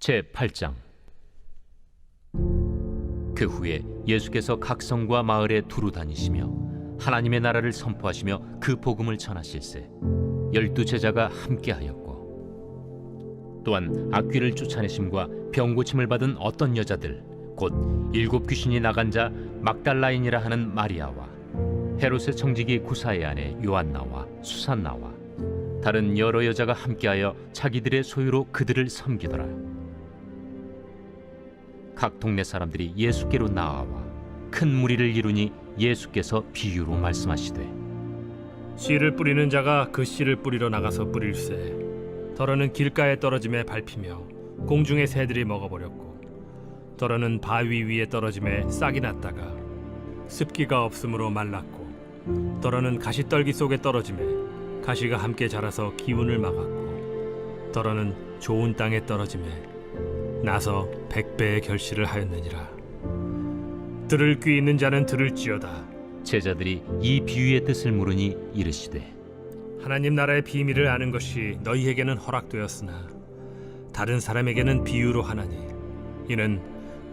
제8장. 그 후에 예수께서 각 성과 마을에 두루 다니시며 하나님의 나라를 선포하시며 그 복음을 전하실세 12 제자가 함께하였고, 또한 악귀를 쫓아내심과 병 고침을 받은 어떤 여자들 곧 7 귀신이 나간 자 막달라인이라 하는 마리아와 헤롯의 청지기 구사의 아내 요한나와 수산나와 다른 여러 여자가 함께하여 자기들의 소유로 그들을 섬기더라. 각 동네 사람들이 예수께로 나아와 큰 무리를 이루니 예수께서 비유로 말씀하시되, 씨를 뿌리는 자가 그 씨를 뿌리러 나가서 뿌릴새 더러는 길가에 떨어짐에 밟히며 공중의 새들이 먹어버렸고, 더러는 바위 위에 떨어짐에 싹이 났다가 습기가 없으므로 말랐고, 더러는 가시떨기 속에 떨어짐에 가시가 함께 자라서 기운을 막았고, 더러는 좋은 땅에 떨어짐에 나서 100배의 결실을 하였느니라. 들을 귀 있는 자는 들을지어다. 제자들이 이 비유의 뜻을 물으니 이르시되, 하나님 나라의 비밀을 아는 것이 너희에게는 허락되었으나 다른 사람에게는 비유로 하나니, 이는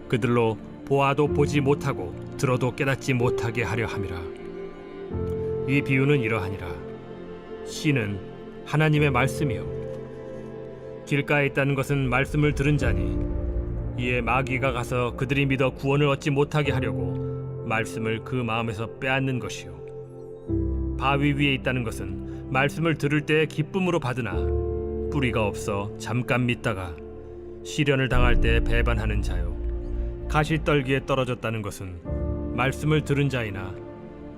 그들로 보아도 보지 못하고 들어도 깨닫지 못하게 하려 함이라. 이 비유는 이러하니라. 씨는 하나님의 말씀이요 길가에 있다는 것은 말씀을 들은 자니, 이에 마귀가 가서 그들이 믿어 구원을 얻지 못하게 하려고 말씀을 그 마음에서 빼앗는 것이요 바위 위에 있다는 것은 말씀을 들을 때에 기쁨으로 받으나 뿌리가 없어 잠깐 믿다가 시련을 당할 때에 배반하는 자요 가시떨기에 떨어졌다는 것은 말씀을 들은 자이나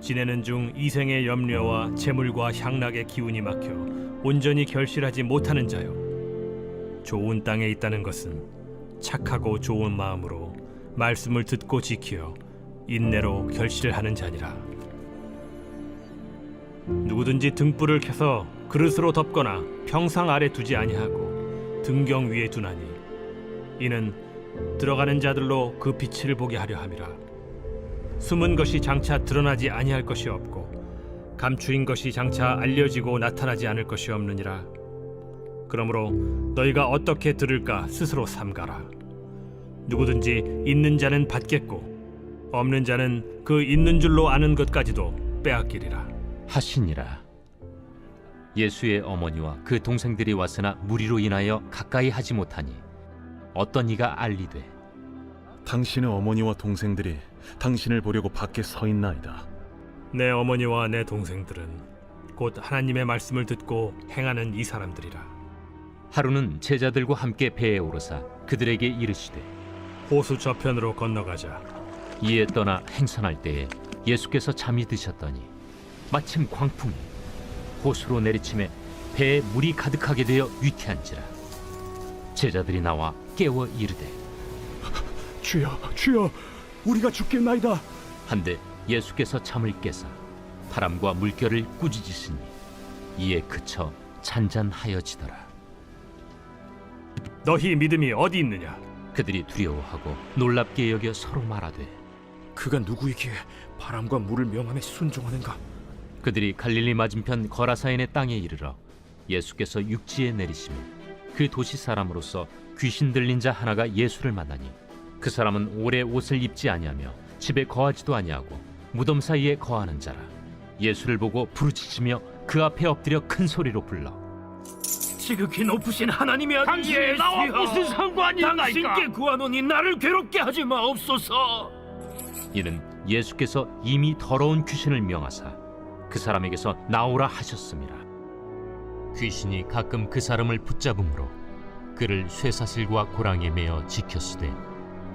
지내는 중 이생의 염려와 재물과 향락의 기운이 막혀 온전히 결실하지 못하는 자요 좋은 땅에 있다는 것은 착하고 좋은 마음으로 말씀을 듣고 지키어 인내로 결실을 하는 자니라. 누구든지 등불을 켜서 그릇으로 덮거나 평상 아래 두지 아니하고 등경 위에 두나니, 이는 들어가는 자들로 그 빛을 보게 하려 함이라. 숨은 것이 장차 드러나지 아니할 것이 없고 감추인 것이 장차 알려지고 나타나지 않을 것이 없느니라. 그러므로 너희가 어떻게 들을까 스스로 삼가라. 누구든지 있는 자는 받겠고 없는 자는 그 있는 줄로 아는 것까지도 빼앗기리라 하시니라. 예수의 어머니와 그 동생들이 왔으나 무리로 인하여 가까이 하지 못하니 어떤 이가 알리되, 당신의 어머니와 동생들이 당신을 보려고 밖에 서 있나이다. 내 어머니와 내 동생들은 곧 하나님의 말씀을 듣고 행하는 이 사람들이라. 하루는 제자들과 함께 배에 오르사 그들에게 이르시되, 호수 저편으로 건너가자. 이에 떠나 행선할 때에 예수께서 잠이 드셨더니 마침 광풍이 호수로 내리침에 배에 물이 가득하게 되어 위태한지라. 제자들이 나와 깨워 이르되, 주여, 주여, 우리가 죽겠나이다. 한데 예수께서 잠을 깨사 바람과 물결을 꾸짖으시니 이에 그쳐 잔잔하여지더라. 너희 믿음이 어디 있느냐? 그들이 두려워하고 놀랍게 여겨 서로 말하되, 그가 누구이기에 바람과 물을 명함에 순종하는가? 그들이 갈릴리 맞은편 거라사인의 땅에 이르러 예수께서 육지에 내리시며 그 도시 사람으로서 귀신 들린 자 하나가 예수를 만나니, 그 사람은 오래 옷을 입지 아니하며 집에 거하지도 아니하고 무덤 사이에 거하는 자라. 예수를 보고 부르짖으며 그 앞에 엎드려 큰 소리로 불러, 지극히 높으신 하나님의 아들 당신이 나와 무슨 상관이 있나이까? 당신께 구하노니 나를 괴롭게 하지 마옵소서. 이는 예수께서 이미 더러운 귀신을 명하사 그 사람에게서 나오라 하셨음이라. 귀신이 가끔 그 사람을 붙잡음으로 그를 쇠사슬과 고랑에 매어 지켰으되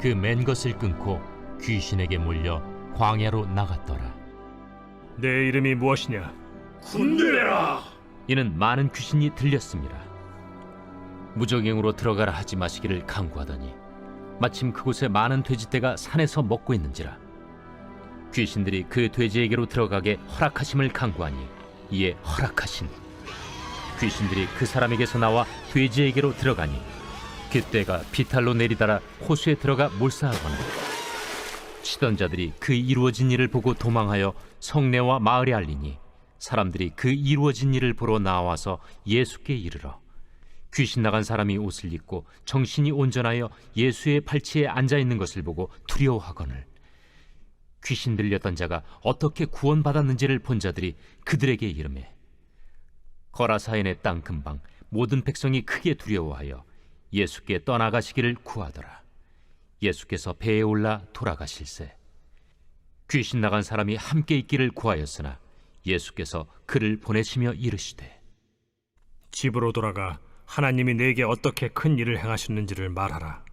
그 맨 것을 끊고 귀신에게 몰려 광야로 나갔더라. 내 이름이 무엇이냐? 군대라. 이는 많은 귀신이 들렸습니다. 무적행으로 들어가라 하지 마시기를 강구하더니 마침 그곳에 많은 돼지떼가 산에서 먹고 있는지라. 귀신들이 그 돼지에게로 들어가게 허락하심을 강구하니 이에 허락하신. 귀신들이 그 사람에게서 나와 돼지에게로 들어가니 그 떼가 비탈로 내리달아 호수에 들어가 몰사하거나, 치던 자들이 그 이루어진 일을 보고 도망하여 성내와 마을에 알리니 사람들이 그 이루어진 일을 보러 나와서 예수께 이르러 귀신 나간 사람이 옷을 입고 정신이 온전하여 예수의 팔치에 앉아 있는 것을 보고 두려워하거늘 귀신 들렸던 자가 어떻게 구원받았는지를 본 자들이 그들에게 이르매 거라사인의 땅 근방 모든 백성이 크게 두려워하여 예수께 떠나가시기를 구하더라. 예수께서 배에 올라 돌아가실세 귀신 나간 사람이 함께 있기를 구하였으나 예수께서 그를 보내시며 이르시되 집으로 돌아가 하나님이 내게 어떻게 큰 일을 행하셨는지를 말하라.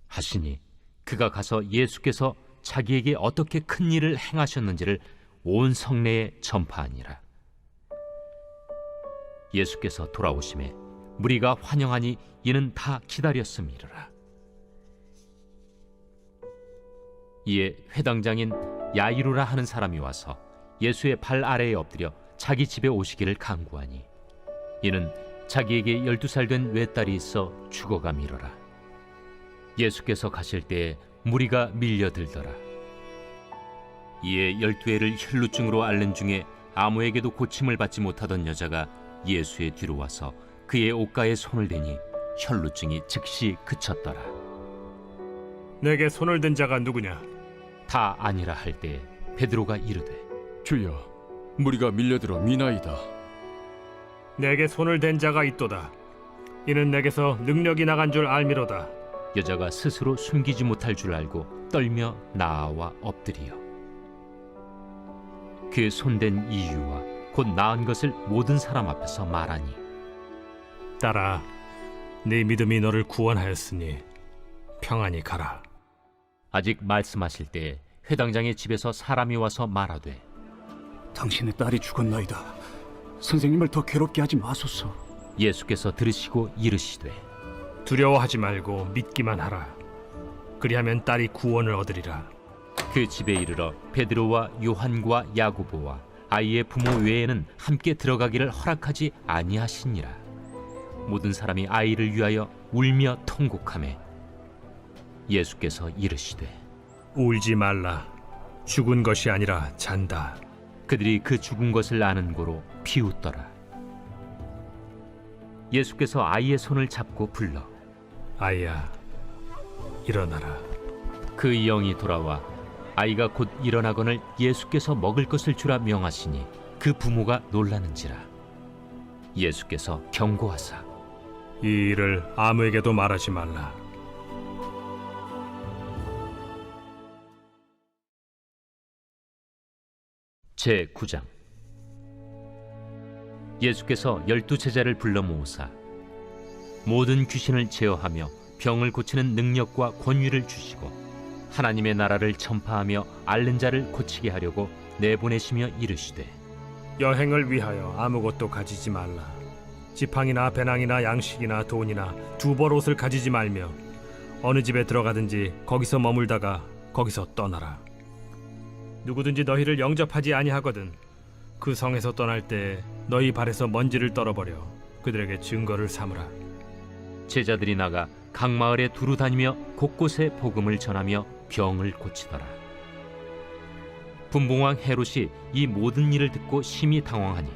하시니 그가 가서 예수께서 자기에게 어떻게 큰 일을 행하셨는지를 온 성내에 전파하니라. 예수께서 돌아오심에 무리가 환영하니 이는 다 기다렸음이라. 이에 회당장인 야이루라 하는 사람이 와서 예수의 발 아래에 엎드려 자기 집에 오시기를 간구하니 이는 자기에게 12살 된 외딸이 있어 죽어가미러라. 예수께서 가실 때에 무리가 밀려들더라. 이에 12해를 혈루증으로 앓는 중에 아무에게도 고침을 받지 못하던 여자가 예수의 뒤로 와서 그의 옷가에 손을 대니 혈루증이 즉시 그쳤더라. 내게 손을 댄 자가 누구냐? 다 아니라 할 때에 베드로가 이르되 주여, 무리가 밀려들어 미나이다. 내게 손을 댄 자가 있도다. 이는 내게서 능력이 나간 줄 알미로다. 여자가 스스로 숨기지 못할 줄 알고 떨며 나아와 엎드리어 그 손댄 이유와 곧 나은 것을 모든 사람 앞에서 말하니 딸아, 네 믿음이 너를 구원하였으니 평안히 가라. 아직 말씀하실 때에 회당장의 집에서 사람이 와서 말하되 당신의 딸이 죽었나이다. 선생님을 더 괴롭게 하지 마소서. 예수께서 들으시고 이르시되 두려워하지 말고 믿기만 하라. 그리하면 딸이 구원을 얻으리라. 그 집에 이르러 베드로와 요한과 야고보와 아이의 부모 외에는 함께 들어가기를 허락하지 아니하시니라. 모든 사람이 아이를 위하여 울며 통곡하매 예수께서 이르시되 울지 말라. 죽은 것이 아니라 잔다. 그들이 그 죽은 것을 아는 고로 비웃더라. 예수께서 아이의 손을 잡고 불러 아이야, 일어나라. 그 영이 돌아와 아이가 곧 일어나거늘 예수께서 먹을 것을 주라 명하시니 그 부모가 놀라는지라. 예수께서 경고하사 이 일을 아무에게도 말하지 말라. 제9장 예수께서 12제자를 불러 모으사 모든 귀신을 제어하며 병을 고치는 능력과 권위를 주시고 하나님의 나라를 전파하며 앓는 자를 고치게 하려고 내보내시며 이르시되 여행을 위하여 아무것도 가지지 말라. 지팡이나 배낭이나 양식이나 돈이나 두벌 옷을 가지지 말며 어느 집에 들어가든지 거기서 머물다가 거기서 떠나라. 누구든지 너희를 영접하지 아니하거든 그 성에서 떠날 때 너희 발에서 먼지를 떨어버려 그들에게 증거를 삼으라. 제자들이 나가 각 마을에 두루 다니며 곳곳에 복음을 전하며 병을 고치더라. 분봉왕 헤롯이 이 모든 일을 듣고 심히 당황하니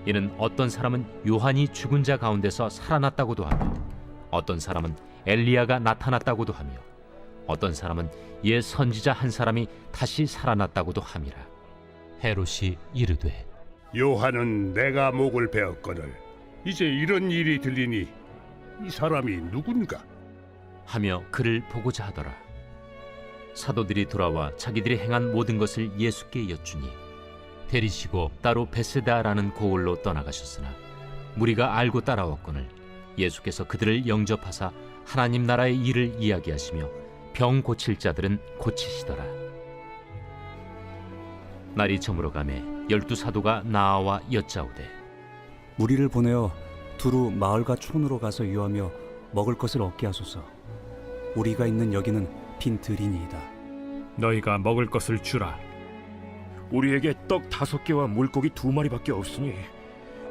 이는 어떤 사람은 요한이 죽은 자 가운데서 살아났다고도 하며 어떤 사람은 엘리야가 나타났다고도 하며 어떤 사람은 옛 선지자 한 사람이 다시 살아났다고도 함이라. 헤롯이 이르되 요한은 내가 목을 베었거늘 이제 이런 일이 들리니 이 사람이 누군가? 하며 그를 보고자 하더라. 사도들이 돌아와 자기들이 행한 모든 것을 예수께 여쭈니 데리시고 따로 베세다라는 고을로 떠나가셨으나 무리가 알고 따라왔거늘 예수께서 그들을 영접하사 하나님 나라의 일을 이야기하시며 병 고칠 자들은 고치시더라. 날이 저물어 가매 12사도가 나아와 여짜오되 우리를 보내어 두루 마을과 촌으로 가서 유하며 먹을 것을 얻게 하소서. 우리가 있는 여기는 빈 들이니이다. 너희가 먹을 것을 주라. 우리에게 떡 5개와 물고기 2마리밖에 없으니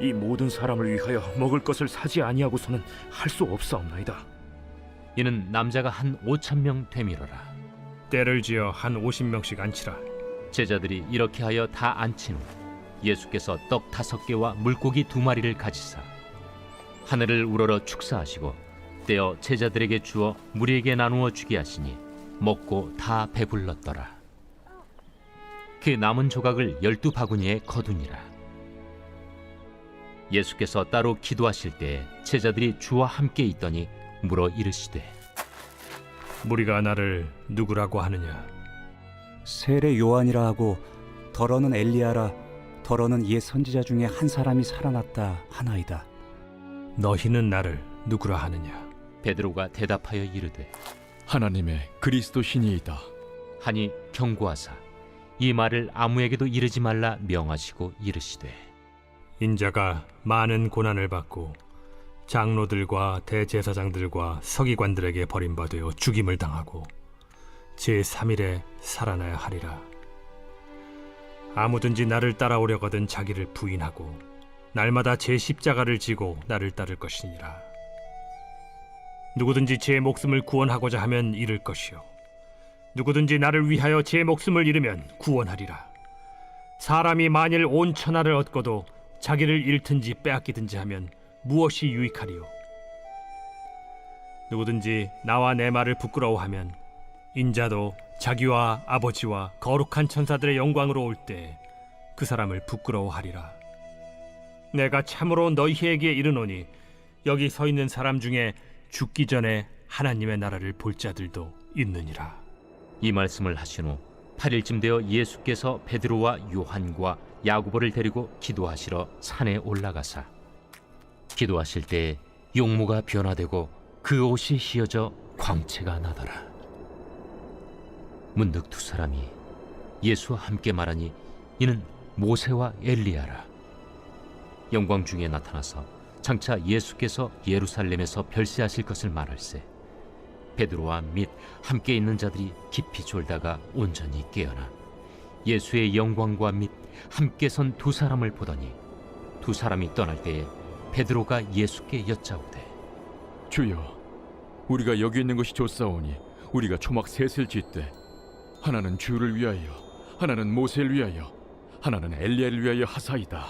이 모든 사람을 위하여 먹을 것을 사지 아니하고서는 할 수 없사옵나이다. 이는 남자가 한 5,000명 되밀어라. 때를 지어 한 50명씩 앉히라. 제자들이 이렇게 하여 다 앉힌 후 예수께서 떡 5개와 물고기 2마리를 가지사 하늘을 우러러 축사하시고 떼어 제자들에게 주어 무리에게 나누어 주게 하시니 먹고 다 배불렀더라. 그 남은 조각을 12바구니에 거두니라. 예수께서 따로 기도하실 때 제자들이 주와 함께 있더니 물어 이르시되 무리가 나를 누구라고 하느냐? 세례 요한이라 하고 더러는 엘리야라 더러는 옛 선지자 중에 한 사람이 살아났다 하나이다. 너희는 나를 누구라 하느냐? 베드로가 대답하여 이르되 하나님의 그리스도 신이이다. 하니 경고하사 이 말을 아무에게도 이르지 말라 명하시고 이르시되 인자가 많은 고난을 받고 장로들과 대제사장들과 서기관들에게 버림받아 죽임을 당하고 제3일에 살아나야 하리라. 아무든지 나를 따라오려거든 자기를 부인하고 날마다 제 십자가를 지고 나를 따를 것이니라. 누구든지 제 목숨을 구원하고자 하면 잃을 것이요 누구든지 나를 위하여 제 목숨을 잃으면 구원하리라. 사람이 만일 온 천하를 얻고도 자기를 잃든지 빼앗기든지 하면 무엇이 유익하리요? 누구든지 나와 내 말을 부끄러워하면 인자도 자기와 아버지와 거룩한 천사들의 영광으로 올 때 그 사람을 부끄러워하리라. 내가 참으로 너희에게 이르노니 여기 서 있는 사람 중에 죽기 전에 하나님의 나라를 볼 자들도 있느니라. 이 말씀을 하신 후 8일쯤 되어 예수께서 베드로와 요한과 야고보를 데리고 기도하시러 산에 올라가사 기도하실 때 용모가 변화되고 그 옷이 휘어져 광채가 나더라. 문득 두 사람이 예수와 함께 말하니 이는 모세와 엘리야라. 영광 중에 나타나서 장차 예수께서 예루살렘에서 별세하실 것을 말할세 베드로와 및 함께 있는 자들이 깊이 졸다가 온전히 깨어나 예수의 영광과 및 함께 선 두 사람을 보더니 두 사람이 떠날 때에 베드로가 예수께 여짜오되 주여, 우리가 여기 있는 것이 좋사오니 우리가 초막 셋을 짓되 하나는 주를 위하여, 하나는 모세를 위하여, 하나는 엘리야를 위하여 하사이다.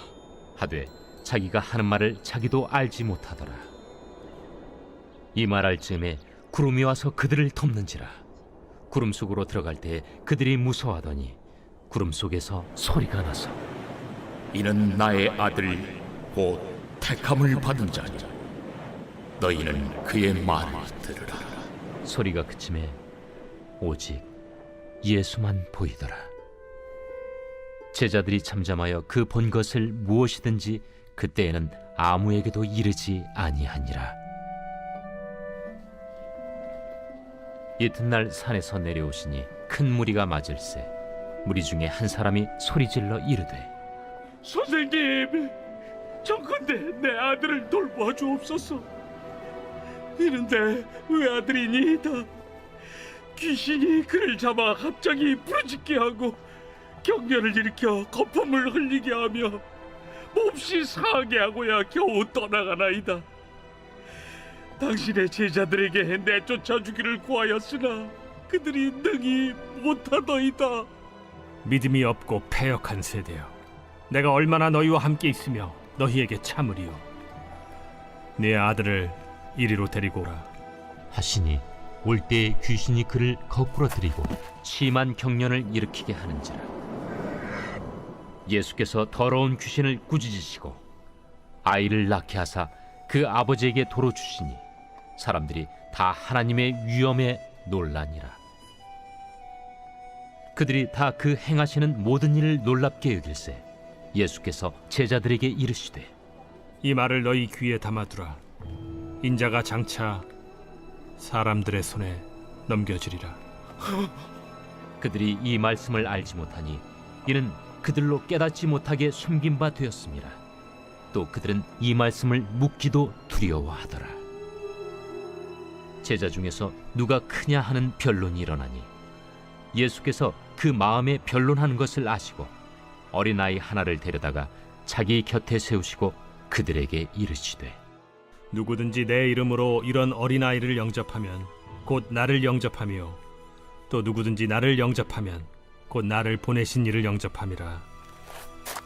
하되 자기가 하는 말을 자기도 알지 못하더라. 이 말할 즈음에 구름이 와서 그들을 덮는지라. 구름 속으로 들어갈 때 그들이 무서워하더니 구름 속에서 소리가 나서 이는 나의 아들 곧 택함을 받은 자니 너희는 그의 말을 들으라. 소리가 그침에 오직 예수만 보이더라. 제자들이 잠잠하여 그 본 것을 무엇이든지 그때에는 아무에게도 이르지 아니하니라. 이튿날 산에서 내려오시니 큰 무리가 맞을세 무리 중에 한 사람이 소리질러 이르되 선생님, 정컨대 내 아들을 돌보아 주옵소서. 이는 내 외아들이니이다. 귀신이 그를 잡아 갑자기 부르짖게 하고 경련을 일으켜 거품을 흘리게 하며 몹시 상하게 하고야 겨우 떠나가나이다. 당신의 제자들에게 내쫓아 주기를 구하였으나 그들이 능히 못하더이다. 믿음이 없고 패역한 세대여, 내가 얼마나 너희와 함께 있으며 너희에게 참으리요. 네 아들을 이리로 데리고 오라. 하시니 올 때에 귀신이 그를 거꾸로 들이고 심한 경련을 일으키게 하는지라. 예수께서 더러운 귀신을 꾸짖으시고 아이를 낳게 하사 그 아버지에게 도로 주시니 사람들이 다 하나님의 위엄에 놀라니라. 그들이 다 그 행하시는 모든 일을 놀랍게 여길세 예수께서 제자들에게 이르시되 이 말을 너희 귀에 담아두라. 인자가 장차 사람들의 손에 넘겨지리라. 그들이 이 말씀을 알지 못하니 이는 그들로 깨닫지 못하게 숨긴 바 되었습니다. 또 그들은 이 말씀을 묻기도 두려워하더라. 제자 중에서 누가 크냐 하는 변론이 일어나니 예수께서 그 마음에 변론하는 것을 아시고 어린아이 하나를 데려다가 자기 곁에 세우시고 그들에게 이르시되 누구든지 내 이름으로 이런 어린아이를 영접하면 곧 나를 영접하며 또 누구든지 나를 영접하면 곧 나를 보내신 이를 영접함이라.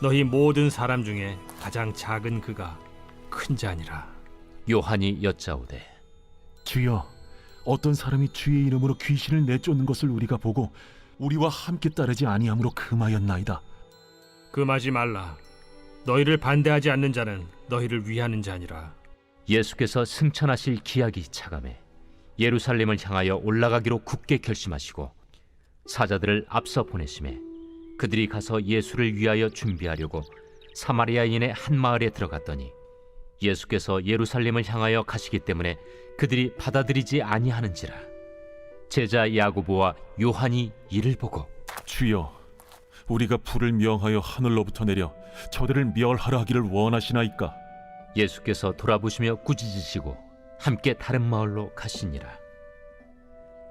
너희 모든 사람 중에 가장 작은 그가 큰 자니라. 요한이 여짜오되 주여, 어떤 사람이 주의 이름으로 귀신을 내쫓는 것을 우리가 보고 우리와 함께 따르지 아니함으로 금하였나이다. 금하지 말라. 너희를 반대하지 않는 자는 너희를 위하는 자니라. 예수께서 승천하실 기약이 차감해 예루살렘을 향하여 올라가기로 굳게 결심하시고 사자들을 앞서 보내심에 그들이 가서 예수를 위하여 준비하려고 사마리아인의 한 마을에 들어갔더니 예수께서 예루살렘을 향하여 가시기 때문에 그들이 받아들이지 아니하는지라. 제자 야고보와 요한이 이를 보고 주여, 우리가 불을 명하여 하늘로부터 내려 저들을 멸하라 하기를 원하시나이까? 예수께서 돌아보시며 꾸짖으시고 함께 다른 마을로 가시니라.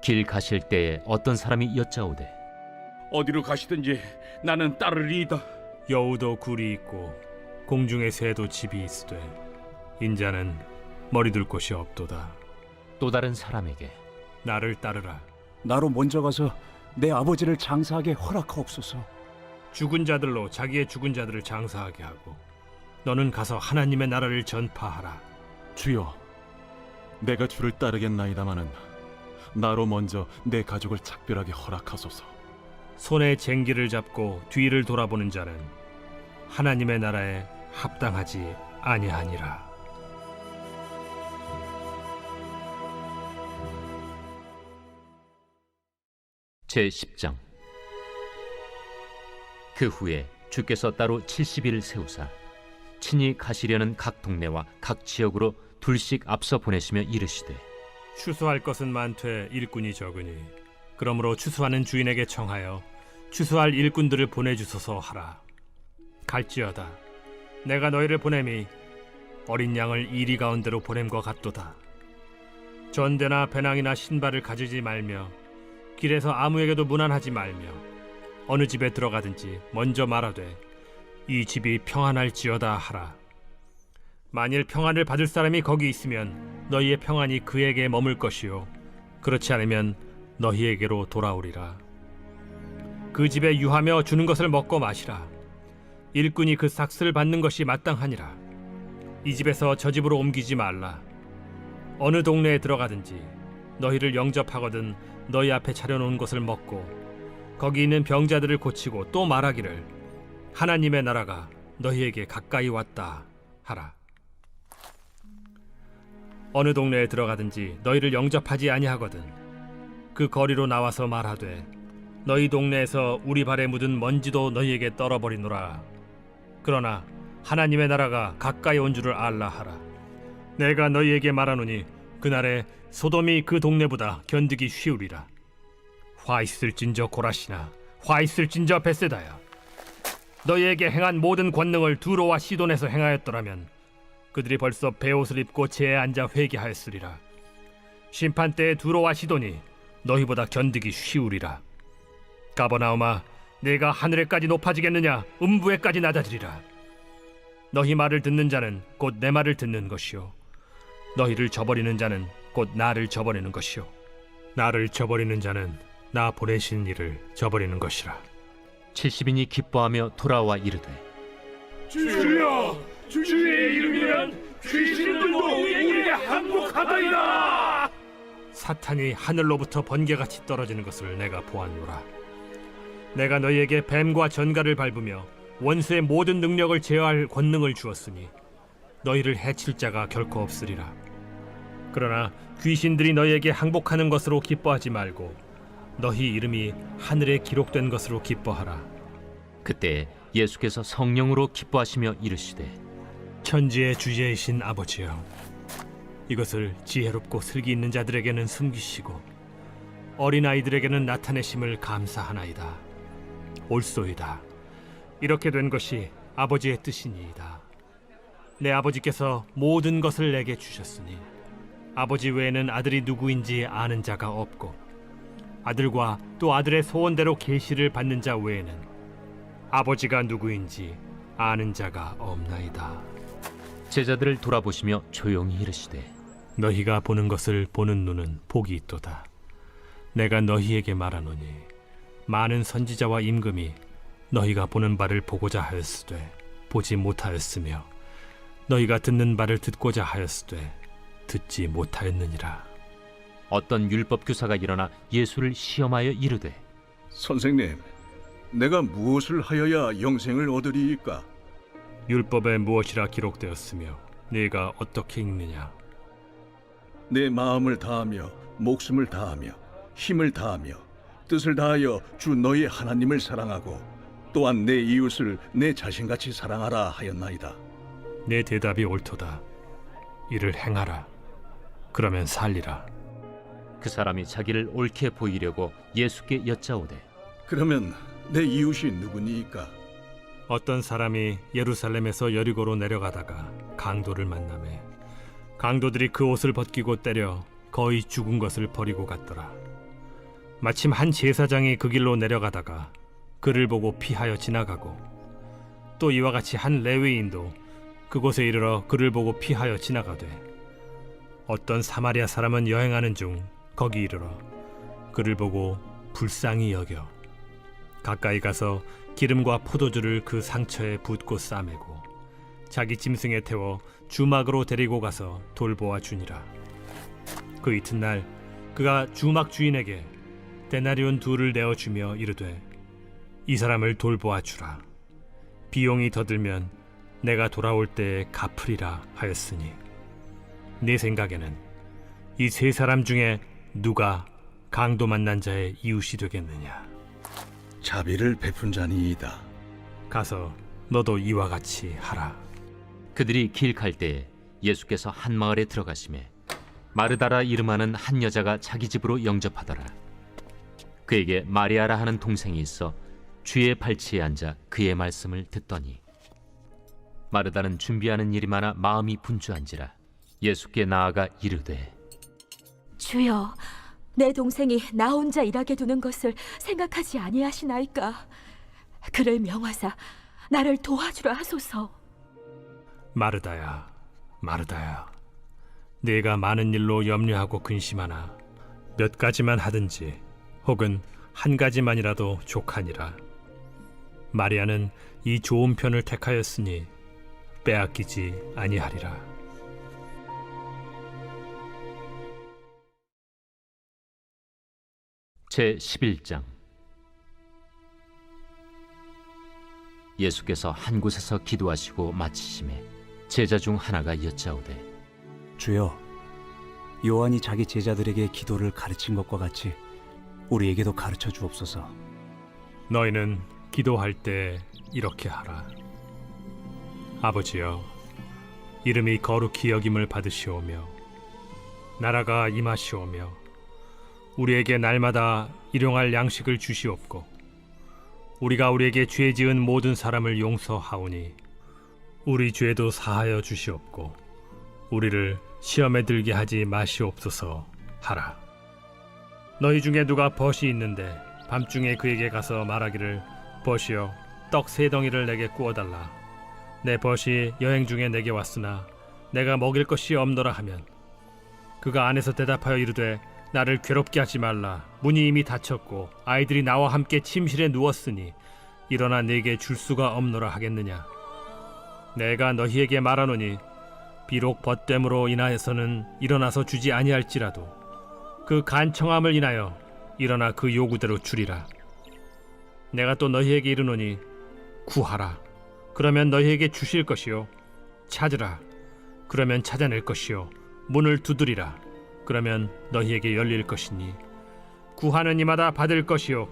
길 가실 때에 어떤 사람이 여짜오되 어디로 가시든지 나는 따르리이다. 여우도 굴이 있고 공중의 새도 집이 있으되 인자는 머리 둘 곳이 없도다. 또 다른 사람에게 나를 따르라. 나로 먼저 가서 내 아버지를 장사하게 허락하옵소서. 죽은 자들로 자기의 죽은 자들을 장사하게 하고 너는 가서 하나님의 나라를 전파하라. 주여, 내가 주를 따르겠나이다마는 나로 먼저 내 가족을 작별하게 허락하소서. 손에 쟁기를 잡고 뒤를 돌아보는 자는 하나님의 나라에 합당하지 아니하니라. 제10장. 그 후에 주께서 따로 70일을 세우사 친히 가시려는 각 동네와 각 지역으로 둘씩 앞서 보내시며 이르시되 추수할 것은 많되 일꾼이 적으니 그러므로 추수하는 주인에게 청하여 추수할 일꾼들을 보내주소서 하라. 갈지어다. 내가 너희를 보냄이 어린 양을 이리 가운데로 보냄과 같도다. 전대나 배낭이나 신발을 가지지 말며 길에서 아무에게도 문안하지 말며 어느 집에 들어가든지 먼저 말하되 이 집이 평안할지어다 하라. 만일 평안을 받을 사람이 거기 있으면 너희의 평안이 그에게 머물 것이요 그렇지 않으면 너희에게로 돌아오리라. 그 집에 유하며 주는 것을 먹고 마시라. 일꾼이 그 삭스를 받는 것이 마땅하니라. 이 집에서 저 집으로 옮기지 말라. 어느 동네에 들어가든지 너희를 영접하거든 너희 앞에 차려놓은 것을 먹고 거기 있는 병자들을 고치고 또 말하기를 하나님의 나라가 너희에게 가까이 왔다 하라. 어느 동네에 들어가든지 너희를 영접하지 아니하거든 그 거리로 나와서 말하되 너희 동네에서 우리 발에 묻은 먼지도 너희에게 떨어버리노라. 그러나 하나님의 나라가 가까이 온 줄을 알라 하라. 내가 너희에게 말하노니 그날에 소돔이 그 동네보다 견디기 쉬우리라. 화 있을진저 고라시나 화 있을진저 베세다야. 너희에게 행한 모든 권능을 두로와 시돈에서 행하였더라면 그들이 벌써 베옷을 입고 제에 앉아 회개하였으리라. 심판 때에 두로와 시돈이 너희보다 견디기 쉬우리라. 가버나움아, 내가 하늘에까지 높아지겠느냐? 음부에까지 낮아지리라. 너희 말을 듣는 자는 곧 내 말을 듣는 것이요 너희를 저버리는 자는 곧 나를 저버리는 것이요 나를 저버리는 자는 나 보내신 이를 저버리는 것이라. 70인이 기뻐하며 돌아와 이르되 주여, 주의 이름이면 귀신들도 우리에게 항복하다이다. 사탄이 하늘로부터 번개같이 떨어지는 것을 내가 보았노라. 내가 너희에게 뱀과 전갈을 밟으며 원수의 모든 능력을 제어할 권능을 주었으니 너희를 해칠 자가 결코 없으리라. 그러나 귀신들이 너희에게 항복하는 것으로 기뻐하지 말고 너희 이름이 하늘에 기록된 것으로 기뻐하라. 그때 예수께서 성령으로 기뻐하시며 이르시되 천지의 주제이신 아버지여, 이것을 지혜롭고 슬기 있는 자들에게는 숨기시고 어린아이들에게는 나타내심을 감사하나이다. 옳소이다. 이렇게 된 것이 아버지의 뜻이니이다. 내 아버지께서 모든 것을 내게 주셨으니 아버지 외에는 아들이 누구인지 아는 자가 없고 아들과 또 아들의 소원대로 계시를 받는 자 외에는 아버지가 누구인지 아는 자가 없나이다. 제자들을 돌아보시며 조용히 이르시되 너희가 보는 것을 보는 눈은 복이 있도다. 내가 너희에게 말하노니 많은 선지자와 임금이 너희가 보는 바를 보고자 하였으되 보지 못하였으며 너희가 듣는 바를 듣고자 하였으되 듣지 못하였느니라. 어떤 율법 교사가 일어나 예수를 시험하여 이르되 선생님, 내가 무엇을 하여야 영생을 얻으리이까? 율법에 무엇이라 기록되었으며 네가 어떻게 읽느냐? 내 마음을 다하며 목숨을 다하며 힘을 다하며 뜻을 다하여 주 너희 하나님을 사랑하고 또한 내 이웃을 내 자신같이 사랑하라 하였나이다. 내 대답이 옳도다. 이를 행하라. 그러면 살리라. 그 사람이 자기를 옳게 보이려고 예수께 여짜오되 그러면 내 이웃이 누구니이까? 어떤 사람이 예루살렘에서 여리고로 내려가다가 강도를 만나매 강도들이 그 옷을 벗기고 때려 거의 죽은 것을 버리고 갔더라. 마침 한 제사장이 그 길로 내려가다가 그를 보고 피하여 지나가고 또 이와 같이 한 레위인도 그곳에 이르러 그를 보고 피하여 지나가되 어떤 사마리아 사람은 여행하는 중 거기 이르러 그를 보고 불쌍히 여겨 가까이 가서 기름과 포도주를 그 상처에 붓고 싸매고 자기 짐승에 태워 주막으로 데리고 가서 돌보아 주니라. 그 이튿날 그가 주막 주인에게 데나리온 2를 내어주며 이르되 이 사람을 돌보아 주라. 비용이 더 들면 내가 돌아올 때에 갚으리라 하였으니 네 생각에는 이 3사람 중에 누가 강도 만난 자의 이웃이 되겠느냐? 자비를 베푼 자니이다. 가서 너도 이와 같이 하라. 그들이 길 갈 때에 예수께서 한 마을에 들어가시매 마르다라 이름하는 한 여자가 자기 집으로 영접하더라. 그에게 마리아라 하는 동생이 있어 주의 발치에 앉아 그의 말씀을 듣더니 마르다는 준비하는 일이 많아 마음이 분주한지라 예수께 나아가 이르되 주여, 내 동생이 나 혼자 일하게 두는 것을 생각하지 아니하시나이까? 그를 명하사 나를 도와주라 하소서. 마르다야, 마르다야, 네가 많은 일로 염려하고 근심하나 몇 가지만 하든지 혹은 한 가지만이라도 족하니라. 마리아는 이 좋은 편을 택하였으니 빼앗기지 아니하리라. 제11장 예수께서 한 곳에서 기도하시고 마치심에 제자 중 하나가 여짜오되 주여, 요한이 자기 제자들에게 기도를 가르친 것과 같이 우리에게도 가르쳐 주옵소서. 너희는 기도할 때 이렇게 하라. 아버지여, 이름이 거룩히 여김을 받으시오며 나라가 임하시오며 우리에게 날마다 일용할 양식을 주시옵고 우리가 우리에게 죄 지은 모든 사람을 용서하오니 우리 죄도 사하여 주시옵고 우리를 시험에 들게 하지 마시옵소서 하라. 너희 중에 누가 벗이 있는데 밤중에 그에게 가서 말하기를 벗이여 떡 3덩이를 내게 구워달라. 내 벗이 여행 중에 내게 왔으나 내가 먹일 것이 없노라 하면 그가 안에서 대답하여 이르되 나를 괴롭게 하지 말라. 문이 이미 닫혔고 아이들이 나와 함께 침실에 누웠으니 일어나 내게 줄 수가 없노라 하겠느냐? 내가 너희에게 말하노니 비록 벗됨으로 인하여서는 일어나서 주지 아니할지라도 그 간청함을 인하여 일어나 그 요구대로 주리라. 내가 또 너희에게 이르노니 구하라. 그러면 너희에게 주실 것이요. 찾으라. 그러면 찾아낼 것이요. 문을 두드리라. 그러면 너희에게 열릴 것이니 구하는 이마다 받을 것이요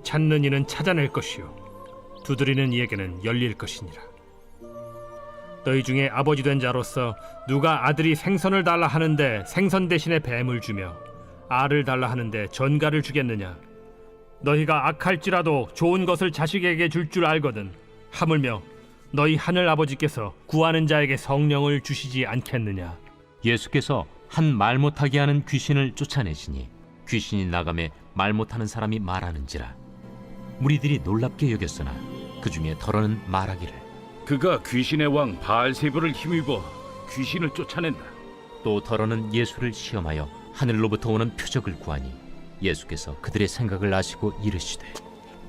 찾는 이는 찾아낼 것이요 두드리는 이에게는 열릴 것이니라. 너희 중에 아버지 된 자로서 누가 아들이 생선을 달라 하는데 생선 대신에 뱀을 주며 알을 달라 하는데 전갈을 주겠느냐? 너희가 악할지라도 좋은 것을 자식에게 줄 줄 알거든 하물며 너희 하늘 아버지께서 구하는 자에게 성령을 주시지 않겠느냐? 예수께서 한 말 못하게 하는 귀신을 쫓아내시니 귀신이 나가매 말 못하는 사람이 말하는지라 무리들이 놀랍게 여겼으나 그 중에 더러는 말하기를 그가 귀신의 왕 바알세불을 힘입어 귀신을 쫓아낸다. 또 더러는 예수를 시험하여 하늘로부터 오는 표적을 구하니 예수께서 그들의 생각을 아시고 이르시되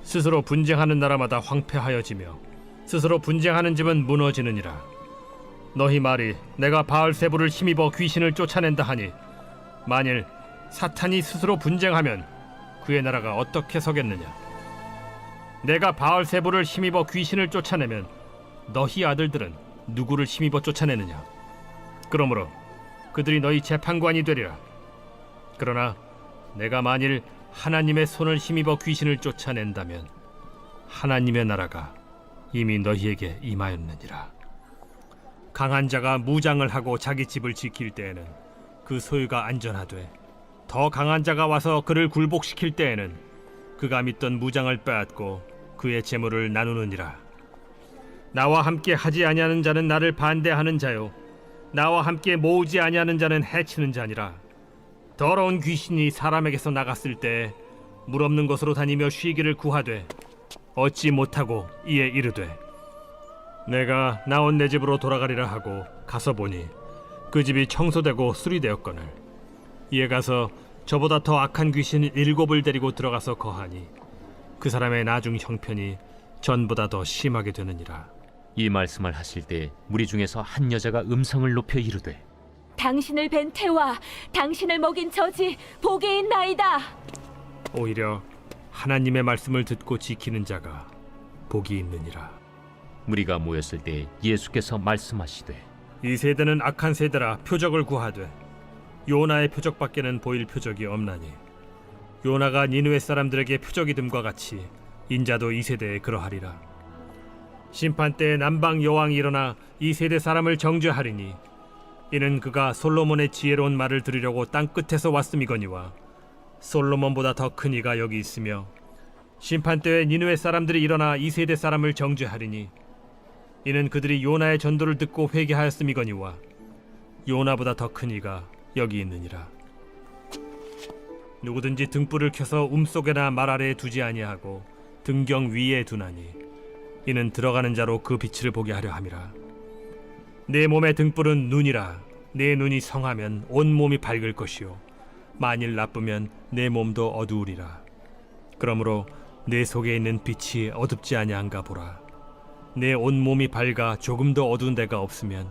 스스로 분쟁하는 나라마다 황폐하여지며 스스로 분쟁하는 집은 무너지느니라. 너희 말이 내가 바알세불을 힘입어 귀신을 쫓아낸다 하니 만일 사탄이 스스로 분쟁하면 그의 나라가 어떻게 서겠느냐? 내가 바알세불을 힘입어 귀신을 쫓아내면 너희 아들들은 누구를 힘입어 쫓아내느냐? 그러므로 그들이 너희 재판관이 되리라. 그러나 내가 만일 하나님의 손을 힘입어 귀신을 쫓아낸다면 하나님의 나라가 이미 너희에게 임하였느니라. 강한 자가 무장을 하고 자기 집을 지킬 때에는 그 소유가 안전하되 더 강한 자가 와서 그를 굴복시킬 때에는 그가 믿던 무장을 빼앗고 그의 재물을 나누느니라. 나와 함께 하지 아니하는 자는 나를 반대하는 자요 나와 함께 모으지 아니하는 자는 해치는 자니라. 더러운 귀신이 사람에게서 나갔을 때 물 없는 곳으로 다니며 쉬기를 구하되 얻지 못하고 이에 이르되 내가 나온 내 집으로 돌아가리라 하고 가서 보니 그 집이 청소되고 수리되었거늘 이에 가서 저보다 더 악한 귀신 7을 데리고 들어가서 거하니 그 사람의 나중 형편이 전보다 더 심하게 되느니라. 이 말씀을 하실 때 무리 중에서 한 여자가 음성을 높여 이르되 당신을 뵌 태와 당신을 먹인 저지 복이 있나이다. 오히려 하나님의 말씀을 듣고 지키는 자가 복이 있느니라. 무리가 모였을 때 예수께서 말씀하시되 이 세대는 악한 세대라 표적을 구하되 요나의 표적밖에는 보일 표적이 없나니 요나가 니느웨 사람들에게 표적이 됨과 같이 인자도 이 세대에 그러하리라. 심판 때에 남방 여왕이 일어나 이 세대 사람을 정죄하리니 이는 그가 솔로몬의 지혜로운 말을 들으려고 땅 끝에서 왔음이거니와 솔로몬보다 더 큰 이가 여기 있으며 심판 때에 니느웨 사람들이 일어나 이 세대 사람을 정죄하리니 이는 그들이 요나의 전도를 듣고 회개하였음이거니와 요나보다 더 큰 이가 여기 있느니라. 누구든지 등불을 켜서 움속에나 말 아래에 두지 아니하고 등경 위에 두나니 이는 들어가는 자로 그 빛을 보게 하려 함이라. 내 몸의 등불은 눈이라. 내 눈이 성하면 온 몸이 밝을 것이요 만일 나쁘면 내 몸도 어두우리라. 그러므로 내 속에 있는 빛이 어둡지 아니한가 보라. 내 온 몸이 밝아 조금도 어두운 데가 없으면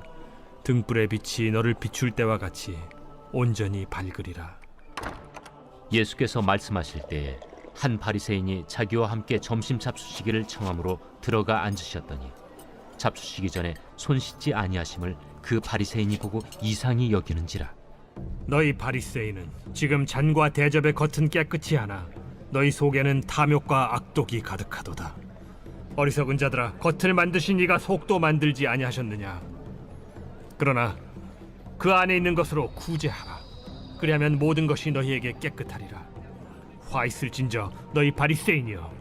등불의 빛이 너를 비출 때와 같이 온전히 밝으리라. 예수께서 말씀하실 때에 한 바리새인이 자기와 함께 점심 잡수시기를 청함으로 들어가 앉으셨더니 잡수시기 전에 손 씻지 아니하심을 그 바리새인이 보고 이상히 여기는지라. 너희 바리새인은 지금 잔과 대접의 겉은 깨끗이 하나 너희 속에는 탐욕과 악독이 가득하도다. 어리석은 자들아, 겉을 만드신 이가 속도 만들지 아니하셨느냐? 그러나 그 안에 있는 것으로 구제하라. 그리하면 모든 것이 너희에게 깨끗하리라. 화 있을진저 너희 바리새인이여,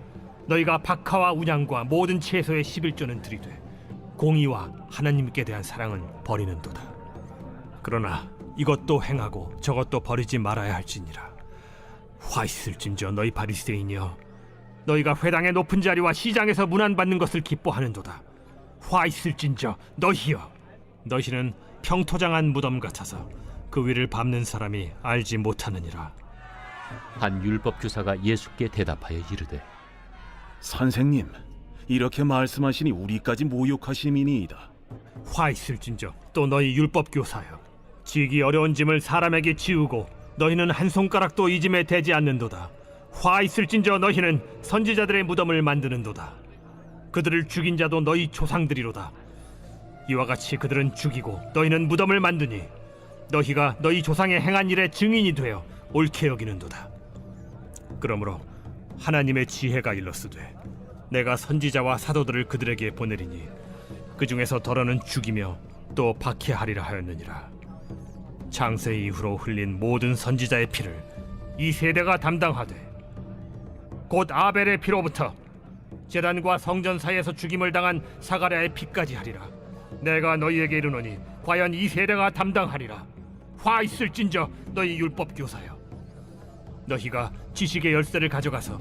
너희가 박하와 운양과 모든 채소의 11조는 드리되 공의와 하나님께 대한 사랑은 버리는도다. 그러나 이것도 행하고 저것도 버리지 말아야 할지니라. 화 있을진저 너희 바리새인이여, 너희가 회당의 높은 자리와 시장에서 문안받는 것을 기뻐하는도다. 화 있을진저 너희여, 너희는 평토장한 무덤 같아서 그 위를 밟는 사람이 알지 못하느니라. 한 율법 교사가 예수께 대답하여 이르되 선생님, 이렇게 말씀하시니 우리까지 모욕하심이니이다. 화 있을진저 또 너희 율법 교사여, 지기 어려운 짐을 사람에게 지우고 너희는 한 손가락도 이 짐에 대지 않는도다. 화 있을진저 너희는 선지자들의 무덤을 만드는도다. 그들을 죽인 자도 너희 조상들이로다. 이와 같이 그들은 죽이고 너희는 무덤을 만드니 너희가 너희 조상의 행한 일의 증인이 되어 옳게 여기는도다. 그러므로 하나님의 지혜가 일렀으되 내가 선지자와 사도들을 그들에게 보내리니 그 중에서 더러는 죽이며 또 박해하리라 하였느니라. 창세 이후로 흘린 모든 선지자의 피를 이 세대가 담당하되 곧 아벨의 피로부터 제단과 성전 사이에서 죽임을 당한 사가랴의 피까지 하리라. 내가 너희에게 이르노니 과연 이 세대가 담당하리라. 화 있을진저 너희 율법 교사여, 너희가 지식의 열쇠를 가져가서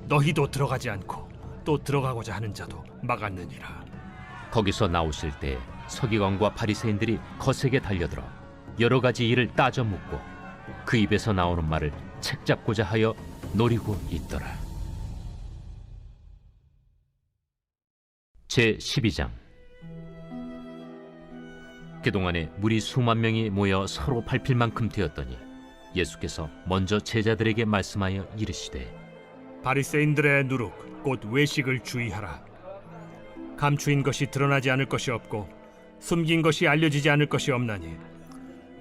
너희도 들어가지 않고 또 들어가고자 하는 자도 막았느니라. 거기서 나오실 때 서기관과 바리새인들이 거세게 달려들어 여러 가지 일을 따져 묻고 그 입에서 나오는 말을 책잡고자 하여 노리고 있더라. 제 12장. 그동안에 무리 수만 명이 모여 서로 밟힐 만큼 되었더니 예수께서 먼저 제자들에게 말씀하여 이르시되 바리새인들의 누룩 곧 외식을 주의하라. 감추인 것이 드러나지 않을 것이 없고 숨긴 것이 알려지지 않을 것이 없나니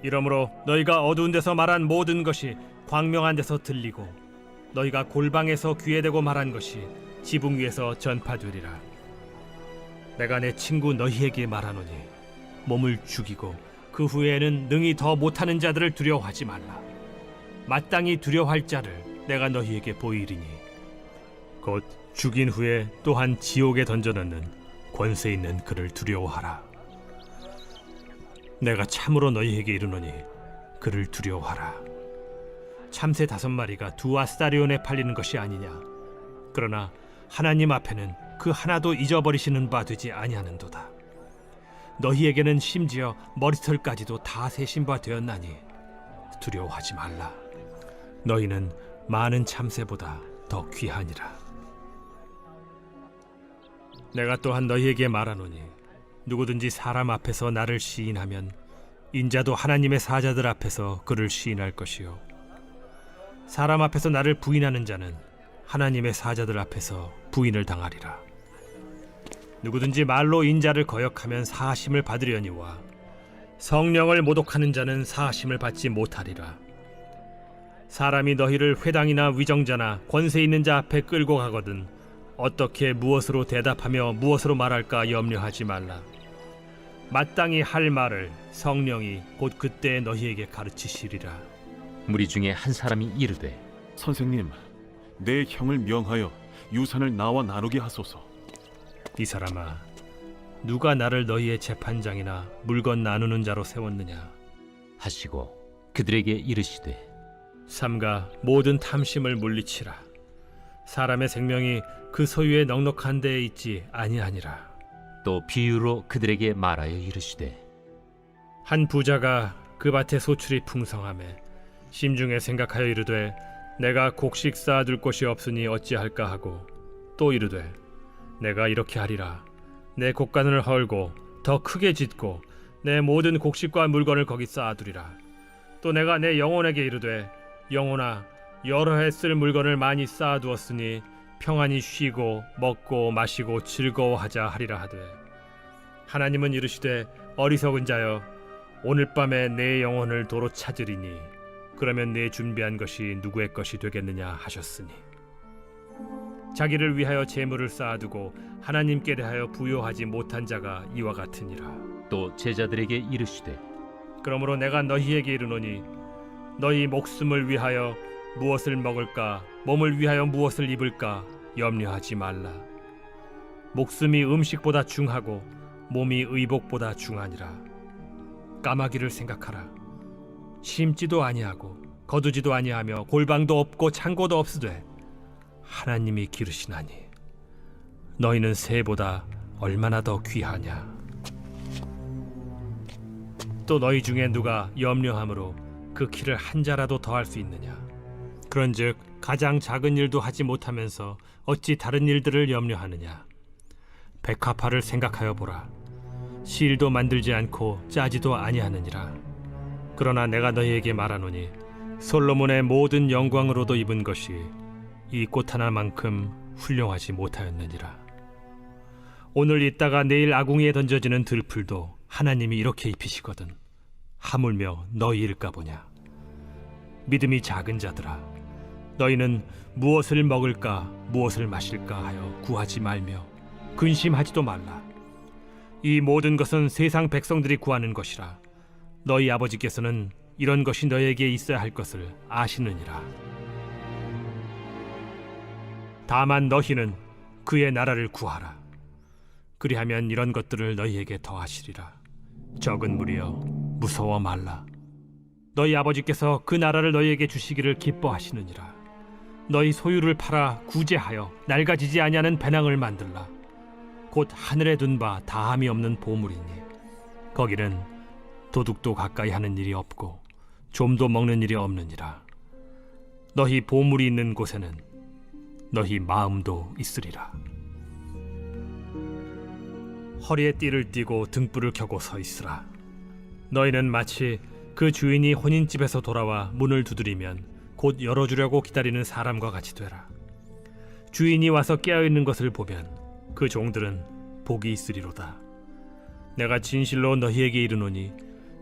이러므로 너희가 어두운 데서 말한 모든 것이 광명한 데서 들리고 너희가 골방에서 귀에 대고 말한 것이 지붕 위에서 전파되리라. 내가 내 친구 너희에게 말하노니 몸을 죽이고 그 후에는 능히 더 못하는 자들을 두려워하지 말라. 마땅히 두려워할 자를 내가 너희에게 보이리니 곧 죽인 후에 또한 지옥에 던져넣는 권세 있는 그를 두려워하라. 내가 참으로 너희에게 이르노니 그를 두려워하라. 참새 5마리가 2아스타리온에 팔리는 것이 아니냐. 그러나 하나님 앞에는 그 하나도 잊어버리시는 바 되지 아니하는도다. 너희에게는 심지어 머리털까지도 다 세신 바 되었나니 두려워하지 말라. 너희는 많은 참새보다 더 귀하니라. 내가 또한 너희에게 말하노니 누구든지 사람 앞에서 나를 시인하면 인자도 하나님의 사자들 앞에서 그를 시인할 것이요 사람 앞에서 나를 부인하는 자는 하나님의 사자들 앞에서 부인을 당하리라. 누구든지 말로 인자를 거역하면 사하심을 받으려니와 성령을 모독하는 자는 사하심을 받지 못하리라. 사람이 너희를 회당이나 위정자나 권세 있는 자 앞에 끌고 가거든 어떻게 무엇으로 대답하며 무엇으로 말할까 염려하지 말라. 마땅히 할 말을 성령이 곧 그때 너희에게 가르치시리라. 무리 중에 한 사람이 이르되 선생님, 내 형을 명하여 유산을 나와 나누게 하소서. 이 사람아, 누가 나를 너희의 재판장이나 물건 나누는 자로 세웠느냐 하시고 그들에게 이르시되 삼가 모든 탐심을 물리치라. 사람의 생명이 그 소유의 넉넉한 데에 있지 아니하니라. 또 비유로 그들에게 말하여 이르시되 한 부자가 그 밭에 소출이 풍성하매 심중에 생각하여 이르되 내가 곡식 쌓아둘 곳이 없으니 어찌할까 하고 또 이르되 내가 이렇게 하리라. 내 곡간을 헐고 더 크게 짓고 내 모든 곡식과 물건을 거기 쌓아두리라. 또 내가 내 영혼에게 이르되 영혼아, 여러 해 쓸 물건을 많이 쌓아두었으니 평안히 쉬고 먹고 마시고 즐거워하자 하리라 하되 하나님은 이르시되 어리석은 자여, 오늘 밤에 내 영혼을 도로 찾으리니 그러면 내 준비한 것이 누구의 것이 되겠느냐 하셨으니 자기를 위하여 재물을 쌓아두고 하나님께 대하여 부요하지 못한 자가 이와 같으니라. 또 제자들에게 이르시되 그러므로 내가 너희에게 이르노니 너희 목숨을 위하여 무엇을 먹을까 몸을 위하여 무엇을 입을까 염려하지 말라. 목숨이 음식보다 중하고 몸이 의복보다 중하니라. 까마귀를 생각하라. 심지도 아니하고 거두지도 아니하며 골방도 없고 창고도 없으되 하나님이 기르시나니 너희는 새보다 얼마나 더 귀하냐. 또 너희 중에 누가 염려함으로 그 키를 한 자라도 더할 수 있느냐. 그런즉 가장 작은 일도 하지 못하면서 어찌 다른 일들을 염려하느냐. 백합화를 생각하여 보라. 실도 만들지 않고 짜지도 아니하느니라. 그러나 내가 너희에게 말하노니 솔로몬의 모든 영광으로도 입은 것이 이 꽃 하나만큼 훌륭하지 못하였느니라. 오늘 있다가 내일 아궁이에 던져지는 들풀도 하나님이 이렇게 입히시거든 하물며 너희일까 보냐. 믿음이 작은 자들아, 너희는 무엇을 먹을까 무엇을 마실까 하여 구하지 말며 근심하지도 말라. 이 모든 것은 세상 백성들이 구하는 것이라. 너희 아버지께서는 이런 것이 너희에게 있어야 할 것을 아시느니라. 다만 너희는 그의 나라를 구하라. 그리하면 이런 것들을 너희에게 더하시리라. 적은 무리여, 무서워 말라. 너희 아버지께서 그 나라를 너희에게 주시기를 기뻐하시느니라. 너희 소유를 팔아 구제하여 낡아지지 아니하는 배낭을 만들라. 곧 하늘에 둔 바 다함이 없는 보물이니 거기는 도둑도 가까이 하는 일이 없고 좀도 먹는 일이 없느니라. 너희 보물이 있는 곳에는 너희 마음도 있으리라. 허리에 띠를 띠고 등불을 켜고 서 있으라. 너희는 마치 그 주인이 혼인집에서 돌아와 문을 두드리면 곧 열어주려고 기다리는 사람과 같이 되라. 주인이 와서 깨어있는 것을 보면 그 종들은 복이 있으리로다. 내가 진실로 너희에게 이르노니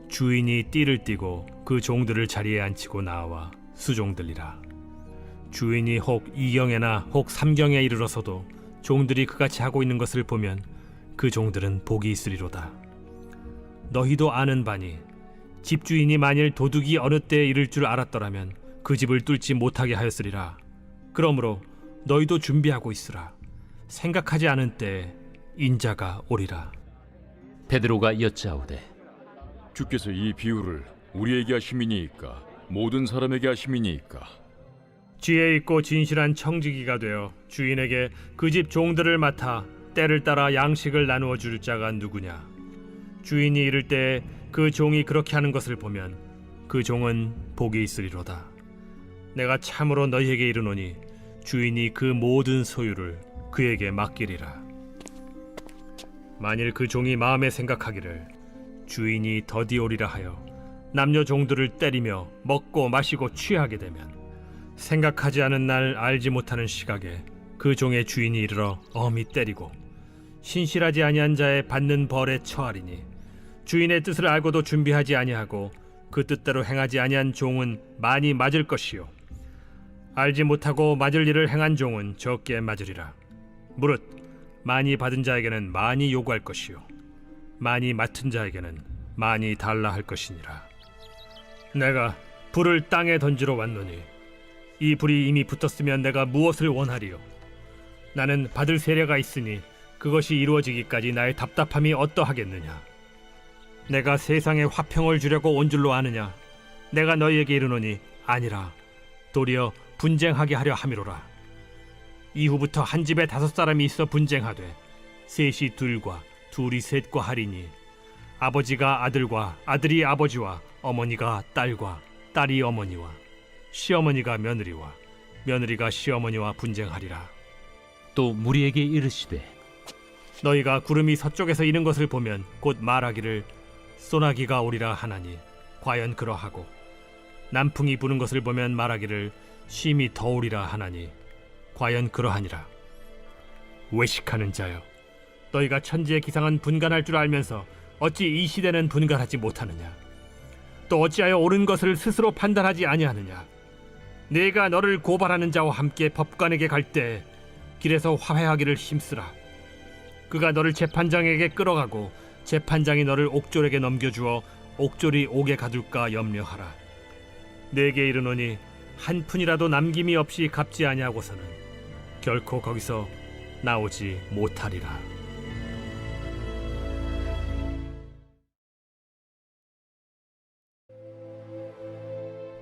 주인이 띠를 띠고 그 종들을 자리에 앉히고 나와 수종들리라. 주인이 혹 2경에나 혹 3경에 이르러서도 종들이 그같이 하고 있는 것을 보면 그 종들은 복이 있으리로다. 너희도 아는 바니 집주인이 만일 도둑이 어느 때에 이를 줄 알았더라면 그 집을 뚫지 못하게 하였으리라. 그러므로 너희도 준비하고 있으라. 생각하지 않은 때에 인자가 오리라. 베드로가 여짜오되 주께서 이 비유를 우리에게 하심이니이까 모든 사람에게 하심이니이까? 지혜 있고 진실한 청지기가 되어 주인에게 그 집 종들을 맡아 때를 따라 양식을 나누어 줄 자가 누구냐? 주인이 이를 때에 그 종이 그렇게 하는 것을 보면 그 종은 복이 있으리로다. 내가 참으로 너희에게 이르노니 주인이 그 모든 소유를 그에게 맡기리라. 만일 그 종이 마음에 생각하기를 주인이 더디 오리라 하여 남녀 종들을 때리며 먹고 마시고 취하게 되면 생각하지 않은 날 알지 못하는 시각에 그 종의 주인이 이르러 엄히 때리고 신실하지 아니한 자의 받는 벌에 처하리니 주인의 뜻을 알고도 준비하지 아니하고 그 뜻대로 행하지 아니한 종은 많이 맞을 것이요 알지 못하고 맞을 일을 행한 종은 적게 맞으리라. 무릇 많이 받은 자에게는 많이 요구할 것이요 많이 맡은 자에게는 많이 달라 할 것이니라. 내가 불을 땅에 던지러 왔노니 이 불이 이미 붙었으면 내가 무엇을 원하리요? 나는 받을 세례가 있으니 그것이 이루어지기까지 나의 답답함이 어떠하겠느냐? 내가 세상에 화평을 주려고 온 줄로 아느냐? 내가 너희에게 이르노니 아니라 도리어 분쟁하게 하려 함이로라. 이후부터 한 집에 5사람이 있어 분쟁하되 셋이 둘과 둘이 셋과 하리니 아버지가 아들과 아들이 아버지와 어머니가 딸과 딸이 어머니와 시어머니가 며느리와 며느리가 시어머니와 분쟁하리라. 또 무리에게 이르시되 너희가 구름이 서쪽에서 이는 것을 보면 곧 말하기를 소나기가 오리라 하나니 과연 그러하고 남풍이 부는 것을 보면 말하기를 심히 더우리라 하나니 과연 그러하니라. 외식하는 자여, 너희가 천지의 기상은 분간할 줄 알면서 어찌 이 시대는 분간하지 못하느냐? 또 어찌하여 옳은 것을 스스로 판단하지 아니하느냐? 내가 너를 고발하는 자와 함께 법관에게 갈 때 길에서 화해하기를 힘쓰라. 그가 너를 재판장에게 끌어가고 재판장이 너를 옥졸에게 넘겨주어 옥졸이 옥에 가둘까 염려하라. 내게 이르노니 한 푼이라도 남김이 없이 갚지 아니하고서는 결코 거기서 나오지 못하리라.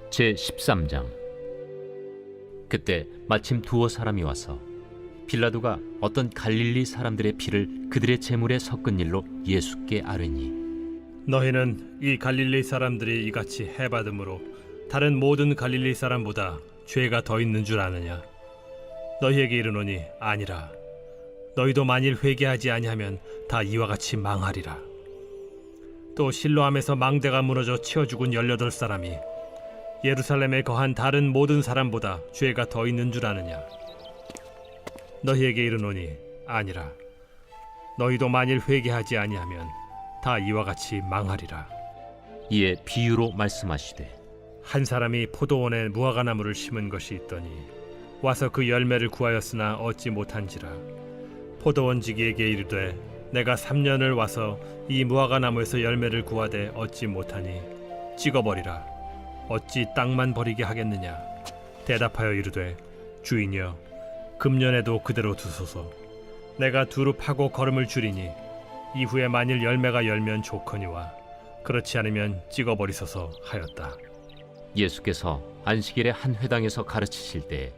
제13장. 그때 마침 두어 사람이 와서 빌라도가 어떤 갈릴리 사람들의 피를 그들의 제물에 섞은 일로 예수께 아뢰니 너희는 이 갈릴리 사람들이 이같이 해받음으로 다른 모든 갈릴리 사람보다 죄가 더 있는 줄 아느냐? 너희에게 이르노니 아니라. 너희도 만일 회개하지 아니하면 다 이와 같이 망하리라. 또 실로암에서 망대가 무너져 치어 죽은 18사람이 예루살렘에 거한 다른 모든 사람보다 죄가 더 있는 줄 아느냐? 너희에게 이르노니 아니라. 너희도 만일 회개하지 아니하면 다 이와 같이 망하리라. 이에 비유로 말씀하시되 한 사람이 포도원에 무화과나무를 심은 것이 있더니 와서 그 열매를 구하였으나 얻지 못한지라. 포도원지기에게 이르되 내가 3년을 와서 이 무화과나무에서 열매를 구하되 얻지 못하니 찍어버리라. 어찌 땅만 버리게 하겠느냐? 대답하여 이르되 주인이여 금년에도 그대로 두소서. 내가 두루 파고 거름을 줄이니 이후에 만일 열매가 열면 좋거니와 그렇지 않으면 찍어버리소서 하였다. 예수께서 안식일에 한 회당에서 가르치실 때에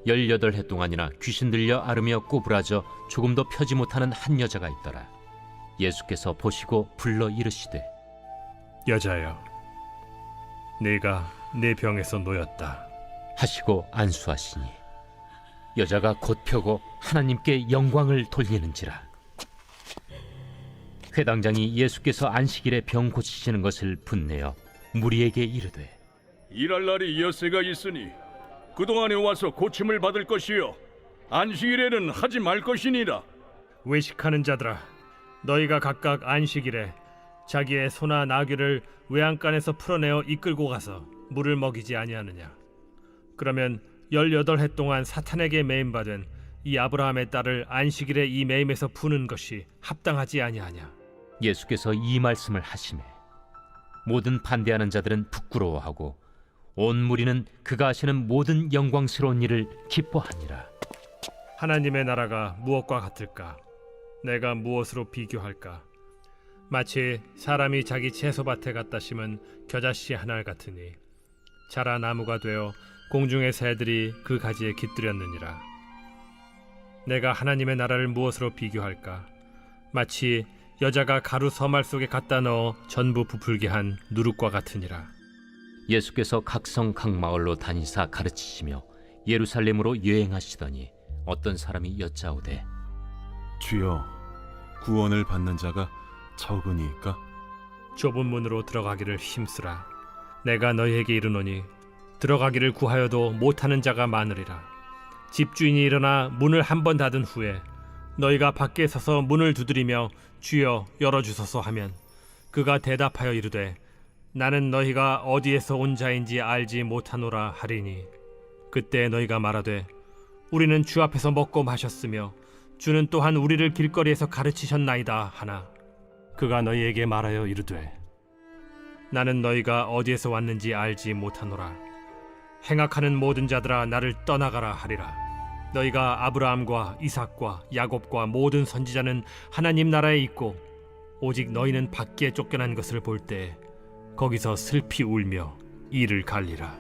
18해 동안이나 귀신 들려 앓으며 꼬부라져 조금도 펴지 못하는 한 여자가 있더라. 예수께서 보시고 불러 이르시되 여자여, 네가 내 병에서 놓였다 하시고 안수하시니 여자가 곧 펴고 하나님께 영광을 돌리는지라. 회당장이 예수께서 안식일에 병 고치시는 것을 분내어 무리에게 이르되 일할 날이 엿새가 있으니 그동안에 와서 고침을 받을 것이요 안식일에는 하지 말 것이니라. 외식하는 자들아, 너희가 각각 안식일에 자기의 소나 나귀를 외양간에서 풀어내어 이끌고 가서 물을 먹이지 아니하느냐? 그러면 18해 동안 사탄에게 매임받은 이 아브라함의 딸을 안식일에 이 매임에서 푸는 것이 합당하지 아니하냐? 예수께서 이 말씀을 하시매 모든 반대하는 자들은 부끄러워하고 온 무리는 그가 하시는 모든 영광스러운 일을 기뻐하니라. 하나님의 나라가 무엇과 같을까? 내가 무엇으로 비교할까? 마치 사람이 자기 채소밭에 갖다 심은 겨자씨 하나 같으니 자라 나무가 되어 공중의 새들이 그 가지에 깃들였느니라. 내가 하나님의 나라를 무엇으로 비교할까? 마치 여자가 가루 서말 속에 갖다 넣어 전부 부풀게 한 누룩과 같으니라. 예수께서 각성 각 마을로 다니사 가르치시며 예루살렘으로 여행하시더니 어떤 사람이 여짜오되 주여, 구원을 받는 자가 적으니까? 좁은 문으로 들어가기를 힘쓰라. 내가 너희에게 이르노니 들어가기를 구하여도 못하는 자가 많으리라. 집주인이 일어나 문을 한 번 닫은 후에 너희가 밖에 서서 문을 두드리며 주여 열어주소서 하면 그가 대답하여 이르되 나는 너희가 어디에서 온 자인지 알지 못하노라 하리니 그때 너희가 말하되 우리는 주 앞에서 먹고 마셨으며 주는 또한 우리를 길거리에서 가르치셨나이다 하나 그가 너희에게 말하여 이르되 나는 너희가 어디에서 왔는지 알지 못하노라. 행악하는 모든 자들아 나를 떠나가라 하리라. 너희가 아브라함과 이삭과 야곱과 모든 선지자는 하나님 나라에 있고 오직 너희는 밖에 쫓겨난 것을 볼 때 거기서 슬피 울며 이를 갈리라.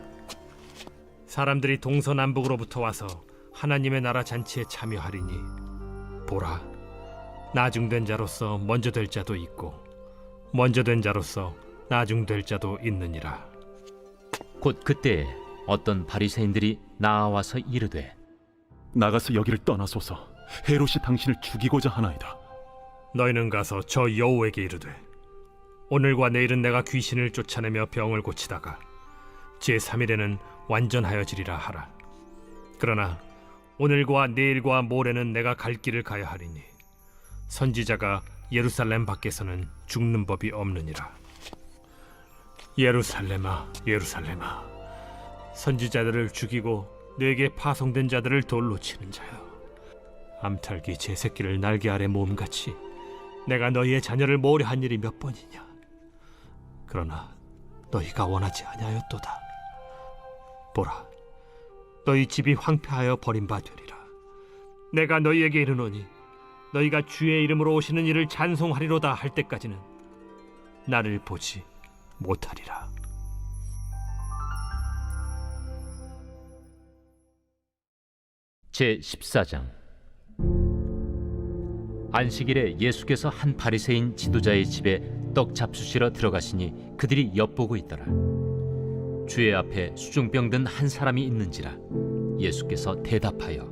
사람들이 동서남북으로부터 와서 하나님의 나라 잔치에 참여하리니 보라, 나중된 자로서 먼저 될 자도 있고 먼저 된 자로서 나중될 자도 있느니라. 곧 그때에 어떤 바리새인들이 나와서 이르되 나가서 여기를 떠나소서. 헤롯이 당신을 죽이고자 하나이다. 너희는 가서 저 여호에게 이르되 오늘과 내일은 내가 귀신을 쫓아내며 병을 고치다가 제3일에는 완전하여지리라 하라. 그러나 오늘과 내일과 모레는 내가 갈 길을 가야 하리니 선지자가 예루살렘 밖에서는 죽는 법이 없느니라. 예루살렘아, 예루살렘아, 선지자들을 죽이고 내게 파송된 자들을 돌로 치는 자여, 암탉이 제 새끼를 날개 아래 모음같이 내가 너희의 자녀를 모려한 일이 몇 번이냐? 그러나 너희가 원하지 아니하였도다. 보라, 너희 집이 황폐하여 버림받으리라. 내가 너희에게 이르노니 너희가 주의 이름으로 오시는 이를 찬송하리로다 할 때까지는 나를 보지 못하리라. 제14장. 안식일에 예수께서 한 바리새인 지도자의 집에 떡 잡수시러 들어가시니 그들이 엿보고 있더라. 주의 앞에 수중병 든 한 사람이 있는지라. 예수께서 대답하여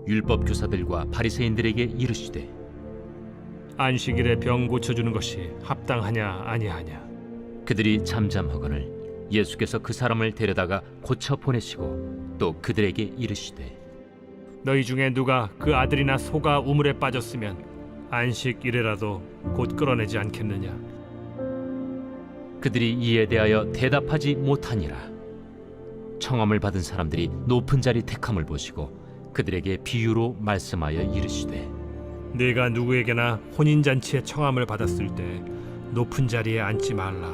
율법 교사들과 바리새인들에게 이르시되 안식일에 병 고쳐주는 것이 합당하냐 아니하냐? 그들이 잠잠하거늘 예수께서 그 사람을 데려다가 고쳐 보내시고 또 그들에게 이르시되 너희 중에 누가 그 아들이나 소가 우물에 빠졌으면 안식일에라도 곧 끌어내지 않겠느냐? 그들이 이에 대하여 대답하지 못하니라. 청함을 받은 사람들이 높은 자리 택함을 보시고 그들에게 비유로 말씀하여 이르시되 네가 누구에게나 혼인잔치에 청함을 받았을 때 높은 자리에 앉지 말라.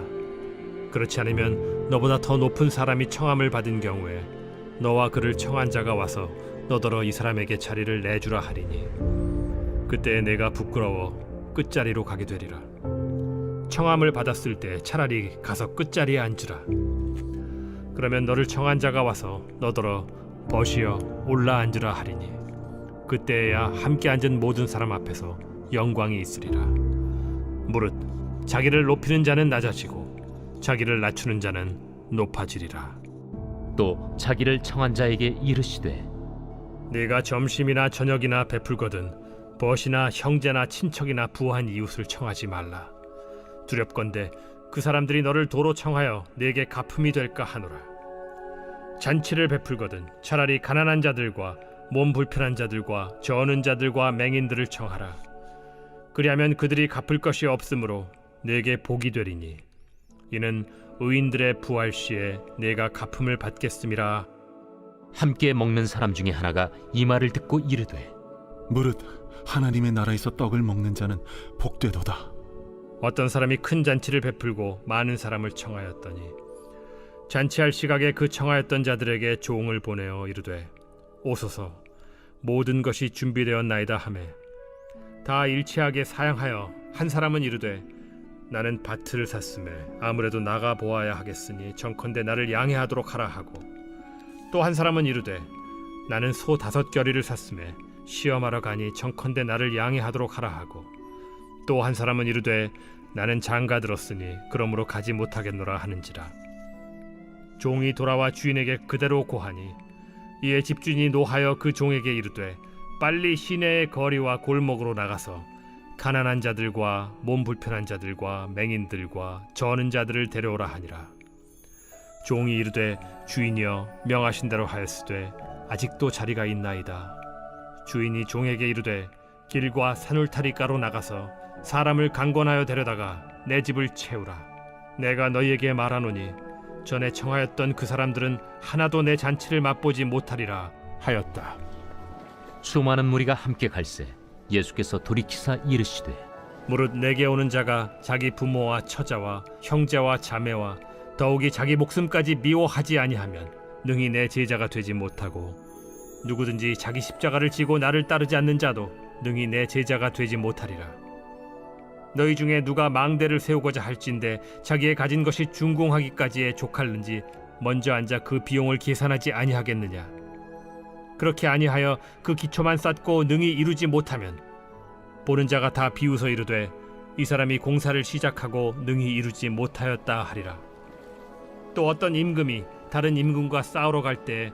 그렇지 않으면 너보다 더 높은 사람이 청함을 받은 경우에 너와 그를 청한 자가 와서 너더러 이 사람에게 자리를 내주라 하리니 그때 내가 부끄러워 끝자리로 가게 되리라. 청함을 받았을 때 차라리 가서 끝자리에 앉으라. 그러면 너를 청한 자가 와서 너더러 벗이여 올라 앉으라 하리니 그때야 함께 앉은 모든 사람 앞에서 영광이 있으리라. 무릇 자기를 높이는 자는 낮아지고 자기를 낮추는 자는 높아지리라. 또 자기를 청한 자에게 이르시되 네가 점심이나 저녁이나 베풀거든 벗이나 형제나 친척이나 부한 이웃을 청하지 말라. 두렵건대 그 사람들이 너를 도로 청하여 내게 갚음이 될까 하노라. 잔치를 베풀거든 차라리 가난한 자들과 몸 불편한 자들과 저는 자들과 맹인들을 청하라. 그리하면 그들이 갚을 것이 없으므로 내게 복이 되리니 이는 의인들의 부활 시에 내가 갚음을 받겠음이라. 함께 먹는 사람 중에 하나가 이 말을 듣고 이르되 무릇 하나님의 나라에서 떡을 먹는 자는 복되도다. 어떤 사람이 큰 잔치를 베풀고 많은 사람을 청하였더니 잔치할 시각에 그 청하였던 자들에게 종을 보내어 이르되 오소서, 모든 것이 준비되었나이다 하매 다 일치하게 사양하여 한 사람은 이르되 나는 밭을 샀음에 아무래도 나가 보아야 하겠으니 정컨대 나를 양해하도록 하라 하고, 또 한 사람은 이르되 나는 소 5겨리를 샀음에 시험하러 가니 정컨대 나를 양해하도록 하라 하고, 또 한 사람은 이르되 나는 장가 들었으니 그러므로 가지 못하겠노라 하는지라. 종이 돌아와 주인에게 그대로 고하니 이에 집주인이 노하여 그 종에게 이르되 빨리 시내의 거리와 골목으로 나가서 가난한 자들과 몸 불편한 자들과 맹인들과 저는 자들을 데려오라 하니라. 종이 이르되 주인이여 명하신 대로 하였으되 아직도 자리가 있나이다. 주인이 종에게 이르되 길과 산울타리가로 나가서 사람을 강권하여 데려다가 내 집을 채우라. 내가 너희에게 말하노니 전에 청하였던 그 사람들은 하나도 내 잔치를 맛보지 못하리라 하였다. 수많은 무리가 함께 갈새 예수께서 돌이키사 이르시되 무릇 내게 오는 자가 자기 부모와 처자와 형제와 자매와 더욱이 자기 목숨까지 미워하지 아니하면 능히 내 제자가 되지 못하고, 누구든지 자기 십자가를 지고 나를 따르지 않는 자도 능히 내 제자가 되지 못하리라. 너희 중에 누가 망대를 세우고자 할진대 자기의 가진 것이 준공하기까지에 족할는지 먼저 앉아 그 비용을 계산하지 아니하겠느냐. 그렇게 아니하여 그 기초만 쌓고 능히 이루지 못하면 보는 자가 다 비웃어 이르되 이 사람이 공사를 시작하고 능히 이루지 못하였다 하리라. 또 어떤 임금이 다른 임금과 싸우러 갈 때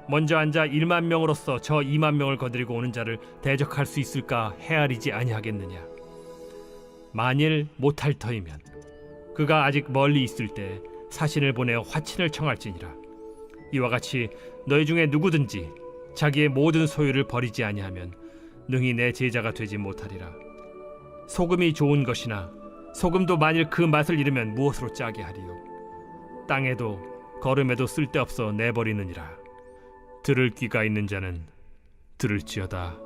먼저 앉아 1만 명으로서 저 2만 명을 거느리고 오는 자를 대적할 수 있을까 헤아리지 아니하겠느냐. 만일 못할 터이면 그가 아직 멀리 있을 때 사신을 보내어 화친을 청할지니라. 이와 같이 너희 중에 누구든지 자기의 모든 소유를 버리지 아니하면 능히 내 제자가 되지 못하리라. 소금이 좋은 것이나 소금도 만일 그 맛을 잃으면 무엇으로 짜게 하리요. 땅에도 거름에도 쓸데없어 내버리느니라. 들을 귀가 있는 자는 들을지어다.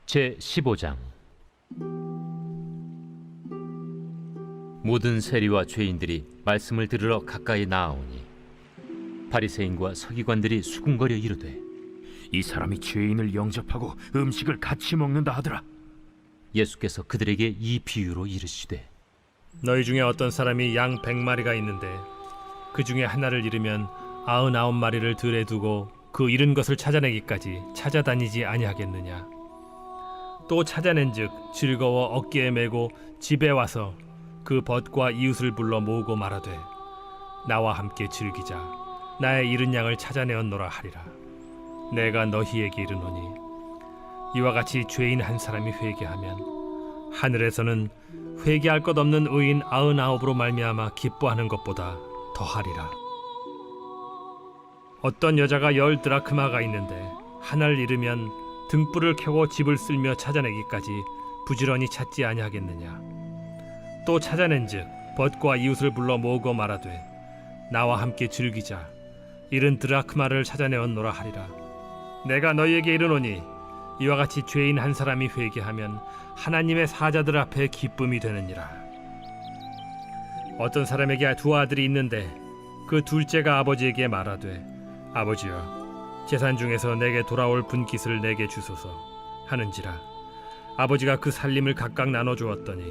제 15장. 모든 세리와 죄인들이 말씀을 들으러 가까이 나아오니 바리새인과 서기관들이 수군거려 이르되 이 사람이 죄인을 영접하고 음식을 같이 먹는다 하더라. 예수께서 그들에게 이 비유로 이르시되 너희 중에 어떤 사람이 양 100마리가 있는데 그 중에 하나를 잃으면 99마리를 들에 두고 그 잃은 것을 찾아내기까지 찾아다니지 아니하겠느냐. 또 찾아낸즉 즐거워 어깨에 메고 집에 와서 그 벗과 이웃을 불러 모으고 말하되 나와 함께 즐기자. 나의 잃은 양을 찾아내었노라 하리라. 내가 너희에게 이르노니 이와 같이 죄인 한 사람이 회개하면 하늘에서는 회개할 것 없는 의인 99으로 말미암아 기뻐하는 것보다 더하리라. 어떤 여자가 10 드라크마가 있는데 하나를 잃으면 등불을 켜고 집을 쓸며 찾아내기까지 부지런히 찾지 아니하겠느냐. 또 찾아낸즉 벗과 이웃을 불러 모으고 말하되 나와 함께 즐기자. 잃은 드라크마를 찾아내었노라 하리라. 내가 너희에게 이르노니 이와 같이 죄인 한 사람이 회개하면 하나님의 사자들 앞에 기쁨이 되느니라. 어떤 사람에게 2 아들이 있는데 그 둘째가 아버지에게 말하되 아버지여, 재산 중에서 내게 돌아올 분깃을 내게 주소서 하는지라. 아버지가 그 살림을 각각 나눠 주었더니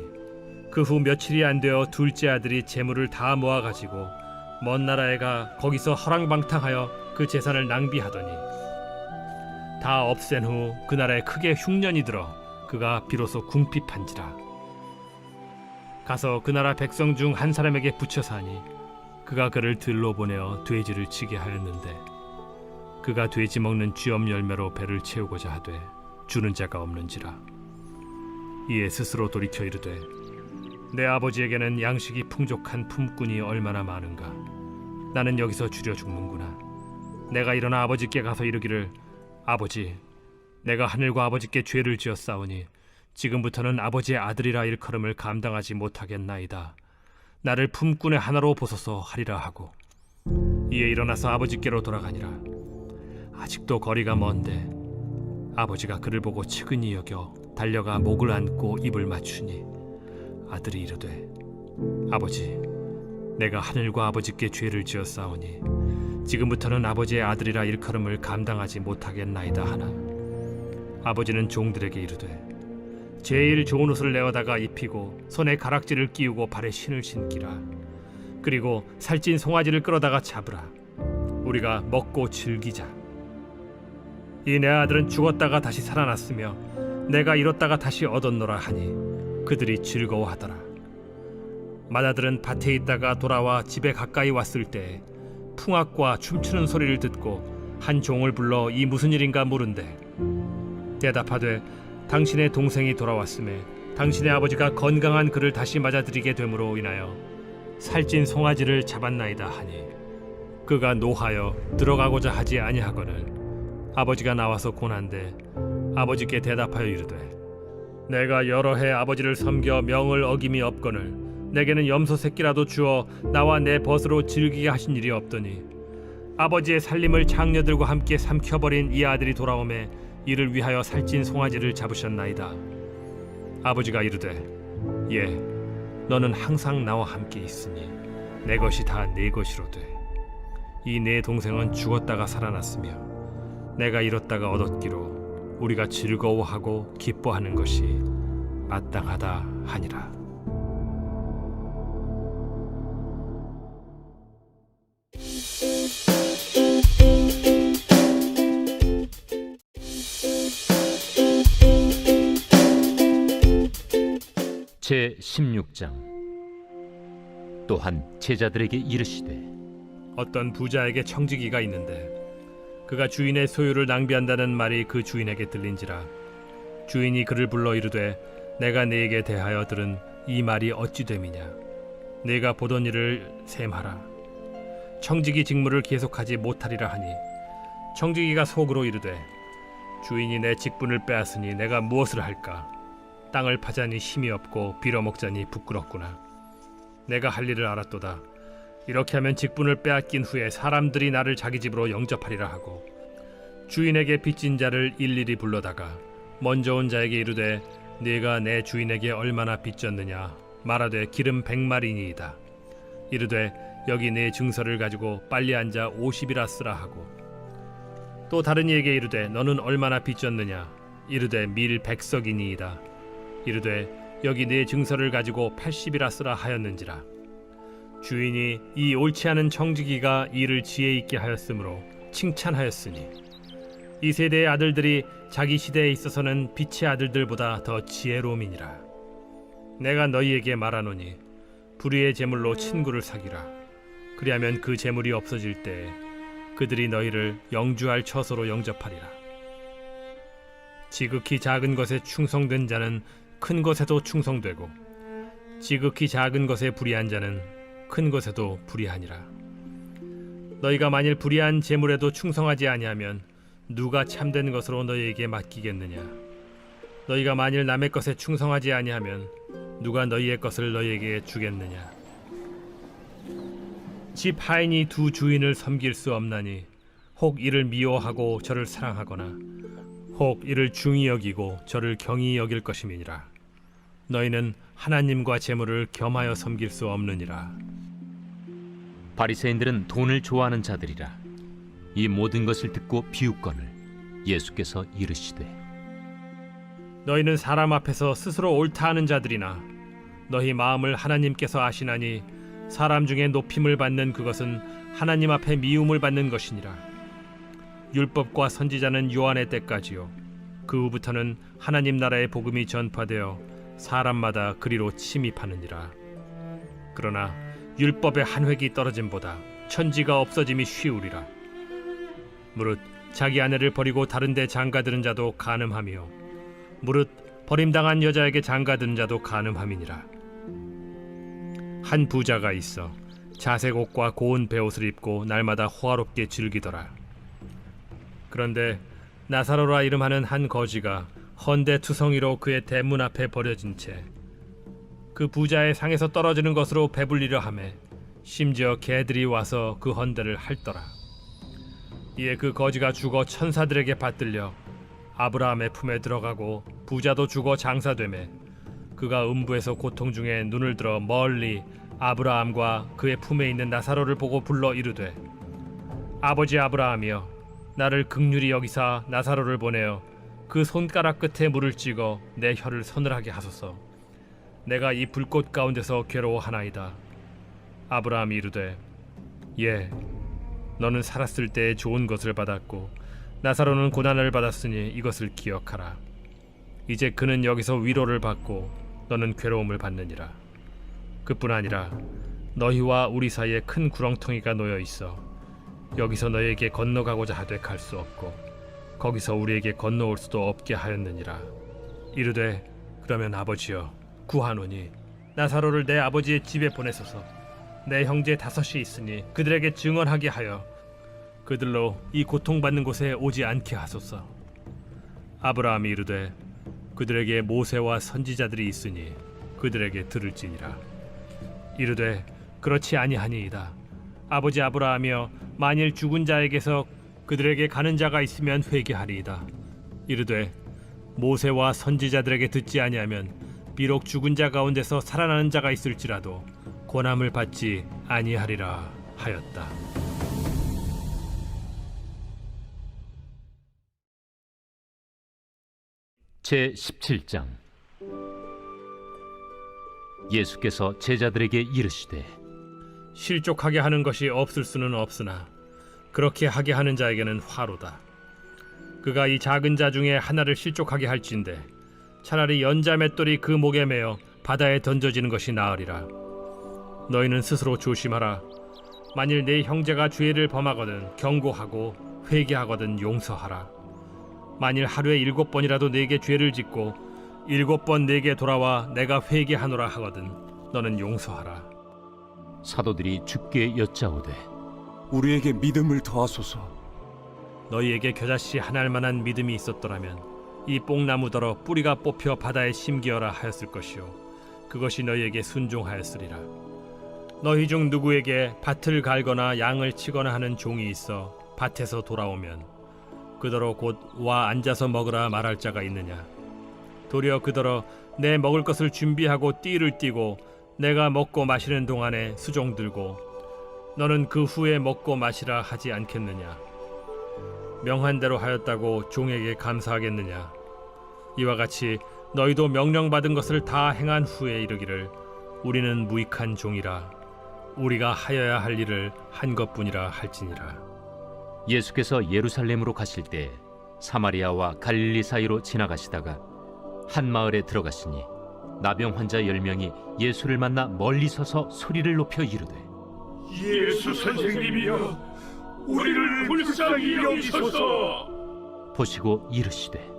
그 후 며칠이 안 되어 둘째 아들이 재물을 다 모아가지고 먼 나라에 가 거기서 허랑방탕하여 그 재산을 낭비하더니 다 없앤 후 그 나라에 크게 흉년이 들어 그가 비로소 궁핍한지라. 가서 그 나라 백성 중 한 사람에게 붙여 사니 그가 그를 들로 보내어 돼지를 치게 하였는데 그가 돼지 먹는 쥐엄 열매로 배를 채우고자 하되 주는 자가 없는지라. 이에 스스로 돌이켜 이르되 내 아버지에게는 양식이 풍족한 품꾼이 얼마나 많은가. 나는 여기서 주려 죽는구나. 내가 일어나 아버지께 가서 이르기를 아버지, 내가 하늘과 아버지께 죄를 지었사오니 지금부터는 아버지의 아들이라 일컬음을 감당하지 못하겠나이다. 나를 품꾼의 하나로 보소서 하리라 하고 이에 일어나서 아버지께로 돌아가니라. 아직도 거리가 먼데 아버지가 그를 보고 측은히 여겨 달려가 목을 안고 입을 맞추니 아들이 이르되 아버지, 내가 하늘과 아버지께 죄를 지었사오니 지금부터는 아버지의 아들이라 일컬음을 감당하지 못하겠나이다 하나 아버지는 종들에게 이르되 제일 좋은 옷을 내어다가 입히고 손에 가락지를 끼우고 발에 신을 신기라. 그리고 살찐 송아지를 끌어다가 잡으라. 우리가 먹고 즐기자. 이 내 아들은 죽었다가 다시 살아났으며 내가 잃었다가 다시 얻었노라 하니 그들이 즐거워하더라. 맏아들은 밭에 있다가 돌아와 집에 가까이 왔을 때 풍악과 춤추는 소리를 듣고 한 종을 불러 이 무슨 일인가 물은데 대답하되 당신의 동생이 돌아왔음에 당신의 아버지가 건강한 그를 다시 맞아들이게 됨으로 인하여 살찐 송아지를 잡았나이다 하니 그가 노하여 들어가고자 하지 아니하거늘 아버지가 나와서 고난데 아버지께 대답하여 이르되 내가 여러 해 아버지를 섬겨 명을 어김이 없거늘 내게는 염소 새끼라도 주어 나와 내 벗으로 즐기게 하신 일이 없더니 아버지의 살림을 장녀들과 함께 삼켜버린 이 아들이 돌아오매 이를 위하여 살찐 송아지를 잡으셨나이다. 아버지가 이르되 예, 너는 항상 나와 함께 있으니 내 것이 다 네 것이로되 이 내 동생은 죽었다가 살아났으며 내가 잃었다가 얻었기로 우리가 즐거워하고 기뻐하는 것이 마땅하다 하니라. 제 16장. 또한 제자들에게 이르시되 어떤 부자에게 청지기가 있는데 그가 주인의 소유를 낭비한다는 말이 그 주인에게 들린지라. 주인이 그를 불러 이르되 내가 네게 대하여 들은 이 말이 어찌 됨이냐. 네가 보던 일을 셈하라. 청지기 직무를 계속하지 못하리라 하니 청지기가 속으로 이르되 주인이 내 직분을 빼앗으니 내가 무엇을 할까. 땅을 파자니 힘이 없고 빌어먹자니 부끄럽구나. 내가 할 일을 알았도다. 이렇게 하면 직분을 빼앗긴 후에 사람들이 나를 자기 집으로 영접하리라 하고 주인에게 빚진 자를 일일이 불러다가 먼저 온 자에게 이르되 네가 내 주인에게 얼마나 빚졌느냐 말하되 기름 100마리니이다. 이르되 여기 내 증서를 가지고 빨리 앉아 50이라 쓰라 하고 또 다른 이에게 이르되 너는 얼마나 빚졌느냐 이르되 밀 100석이니이다. 이르되 여기 네 증서를 가지고 80이라 쓰라 하였는지라. 주인이 이 옳지 않은 청지기가 이를 지혜 있게 하였으므로 칭찬하였으니 이 세대의 아들들이 자기 시대에 있어서는 빛의 아들들보다 더 지혜로움이니라. 내가 너희에게 말하노니 불의의 재물로 친구를 사귀라. 그리하면 그 재물이 없어질 때에 그들이 너희를 영주할 처소로 영접하리라. 지극히 작은 것에 충성된 자는 큰 것에도 충성되고 지극히 작은 것에 불의한 자는 큰 것에도 불의하니라. 너희가 만일 불의한 재물에도 충성하지 아니하면 누가 참된 것으로 너희에게 맡기겠느냐. 너희가 만일 남의 것에 충성하지 아니하면 누가 너희의 것을 너희에게 주겠느냐. 집 하인이 두 주인을 섬길 수 없나니 혹 이를 미워하고 저를 사랑하거나 혹 이를 중히 여기고 저를 경히 여길 것임이니라. 너희는 하나님과 재물을 겸하여 섬길 수 없느니라. 바리새인들은 돈을 좋아하는 자들이라. 이 모든 것을 듣고 비웃거늘 예수께서 이르시되 너희는 사람 앞에서 스스로 옳다 하는 자들이나 너희 마음을 하나님께서 아시나니 사람 중에 높임을 받는 그것은 하나님 앞에 미움을 받는 것이니라. 율법과 선지자는 요한의 때까지요 그 후부터는 하나님 나라의 복음이 전파되어 사람마다 그리로 침입하느니라. 그러나 율법의 한 획이 떨어짐보다 천지가 없어짐이 쉬우리라. 무릇 자기 아내를 버리고 다른 데 장가드는 자도 간음하며 무릇 버림당한 여자에게 장가드는 자도 간음함이니라. 한 부자가 있어 자색 옷과 고운 베옷을 입고 날마다 호화롭게 즐기더라. 그런데 나사로라 이름하는 한 거지가 헌데 투성이로 그의 대문 앞에 버려진 채 그 부자의 상에서 떨어지는 것으로 배불리려 하매 심지어 개들이 와서 그 헌데를 핥더라. 이에 그 거지가 죽어 천사들에게 받들려 아브라함의 품에 들어가고 부자도 죽어 장사되매 그가 음부에서 고통 중에 눈을 들어 멀리 아브라함과 그의 품에 있는 나사로를 보고 불러 이르되 아버지 아브라함이여 나를 긍휼히 여기사 나사로를 보내어 그 손가락 끝에 물을 찍어 내 혀를 서늘하게 하소서. 내가 이 불꽃 가운데서 괴로워하나이다. 아브라함이 이르되 예 너는 살았을 때에 좋은 것을 받았고 나사로는 고난을 받았으니 이것을 기억하라. 이제 그는 여기서 위로를 받고 너는 괴로움을 받느니라. 그뿐 아니라 너희와 우리 사이에 큰 구렁텅이가 놓여 있어 여기서 너희에게 건너가고자 하되 갈 수 없고 거기서 우리에게 건너올 수도 없게 하였느니라. 이르되 그러면 아버지여 구하노니 나사로를 내 아버지의 집에 보내소서. 내 형제 5이 있으니 그들에게 증언하게 하여 그들로 이 고통받는 곳에 오지 않게 하소서. 아브라함이 이르되 그들에게 모세와 선지자들이 있으니 그들에게 들을지니라. 이르되 그렇지 아니하니이다. 아버지 아브라함이여 만일 죽은 자에게서 그들에게 가는 자가 있으면 회개하리이다. 이르되 모세와 선지자들에게 듣지 아니하면 비록 죽은 자 가운데서 살아나는 자가 있을지라도 고난을 받지 아니하리라 하였다. 제 17장. 예수께서 제자들에게 이르시되 실족하게 하는 것이 없을 수는 없으나 그렇게 하게 하는 자에게는 화로다. 그가 이 작은 자 중에 하나를 실족하게 할진대 차라리 연자 맷돌이 그 목에 매어 바다에 던져지는 것이 나으리라. 너희는 스스로 조심하라. 만일 네 형제가 죄를 범하거든 경고하고 회개하거든 용서하라. 만일 하루에 7번이라도 네게 죄를 짓고 7번 네게 돌아와 내가 회개하노라 하거든 너는 용서하라. 사도들이 주께 여짜오되 우리에게 믿음을 더하소서. 너희에게 겨자씨 하나할 만한 믿음이 있었더라면 이 뽕나무더러 뿌리가 뽑혀 바다에 심기어라 하였을 것이요 그것이 너희에게 순종하였으리라. 너희 중 누구에게 밭을 갈거나 양을 치거나 하는 종이 있어 밭에서 돌아오면 그더러 곧 와 앉아서 먹으라 말할 자가 있느냐. 도리어 그더러 내 먹을 것을 준비하고 띠를 띠고 내가 먹고 마시는 동안에 수종 들고 너는 그 후에 먹고 마시라 하지 않겠느냐. 명한 대로 하였다고 종에게 감사하겠느냐. 이와 같이 너희도 명령받은 것을 다 행한 후에 이르기를 우리는 무익한 종이라 우리가 하여야 할 일을 한 것뿐이라 할지니라. 예수께서 예루살렘으로 가실 때 사마리아와 갈릴리 사이로 지나가시다가 한 마을에 들어가시니 나병 환자 10명이 예수를 만나 멀리 서서 소리를 높여 이르되 예수 선생님이여 우리를 불쌍히 여기소서. 보시고 이르시되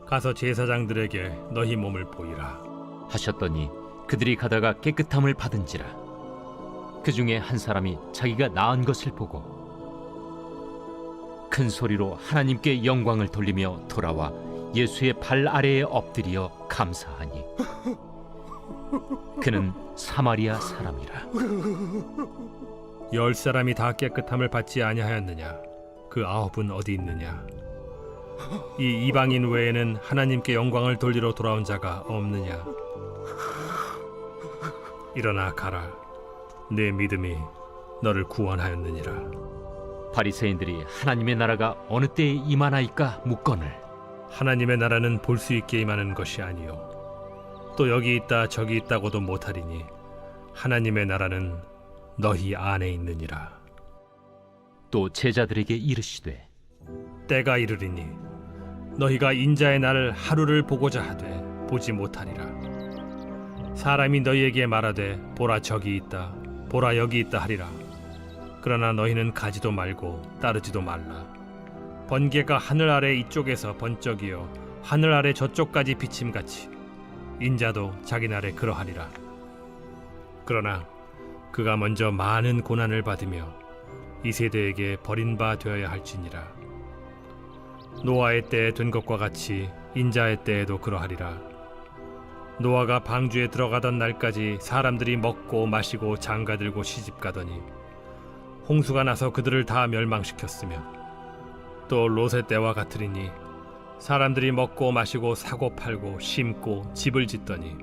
가서 제사장들에게 너희 몸을 보이라 하셨더니 그들이 가다가 깨끗함을 받은지라. 그 중에 한 사람이 자기가 나은 것을 보고 큰 소리로 하나님께 영광을 돌리며 돌아와 예수의 발 아래에 엎드려 감사하니 그는 사마리아 사람이라. 10사람이 다 깨끗함을 받지 아니하였느냐. 그 9은 어디 있느냐. 이 이방인 외에는 하나님께 영광을 돌리러 돌아온 자가 없느냐. 일어나 가라. 내 믿음이 너를 구원하였느니라. 바리새인들이 하나님의 나라가 어느 때에 임하나이까 묻거늘 하나님의 나라는 볼 수 있게 임하는 것이 아니요 또 여기 있다 저기 있다고도 못하리니 하나님의 나라는 너희 안에 있느니라. 또 제자들에게 이르시되 때가 이르리니 너희가 인자의 날을 하루를 보고자 하되 보지 못하리라. 사람이 너희에게 말하되 보라 저기 있다 보라 여기 있다 하리라. 그러나 너희는 가지도 말고 따르지도 말라. 번개가 하늘 아래 이쪽에서 번쩍이어 하늘 아래 저쪽까지 비침같이 인자도 자기 날에 그러하리라. 그러나 그가 먼저 많은 고난을 받으며 이 세대에게 버린 바 되어야 할지니라. 노아의 때에 된 것과 같이 인자의 때에도 그러하리라. 노아가 방주에 들어가던 날까지 사람들이 먹고 마시고 장가들고 시집가더니 홍수가 나서 그들을 다 멸망시켰으며, 또 롯의 때와 같으리니 사람들이 먹고 마시고 사고 팔고 심고 집을 짓더니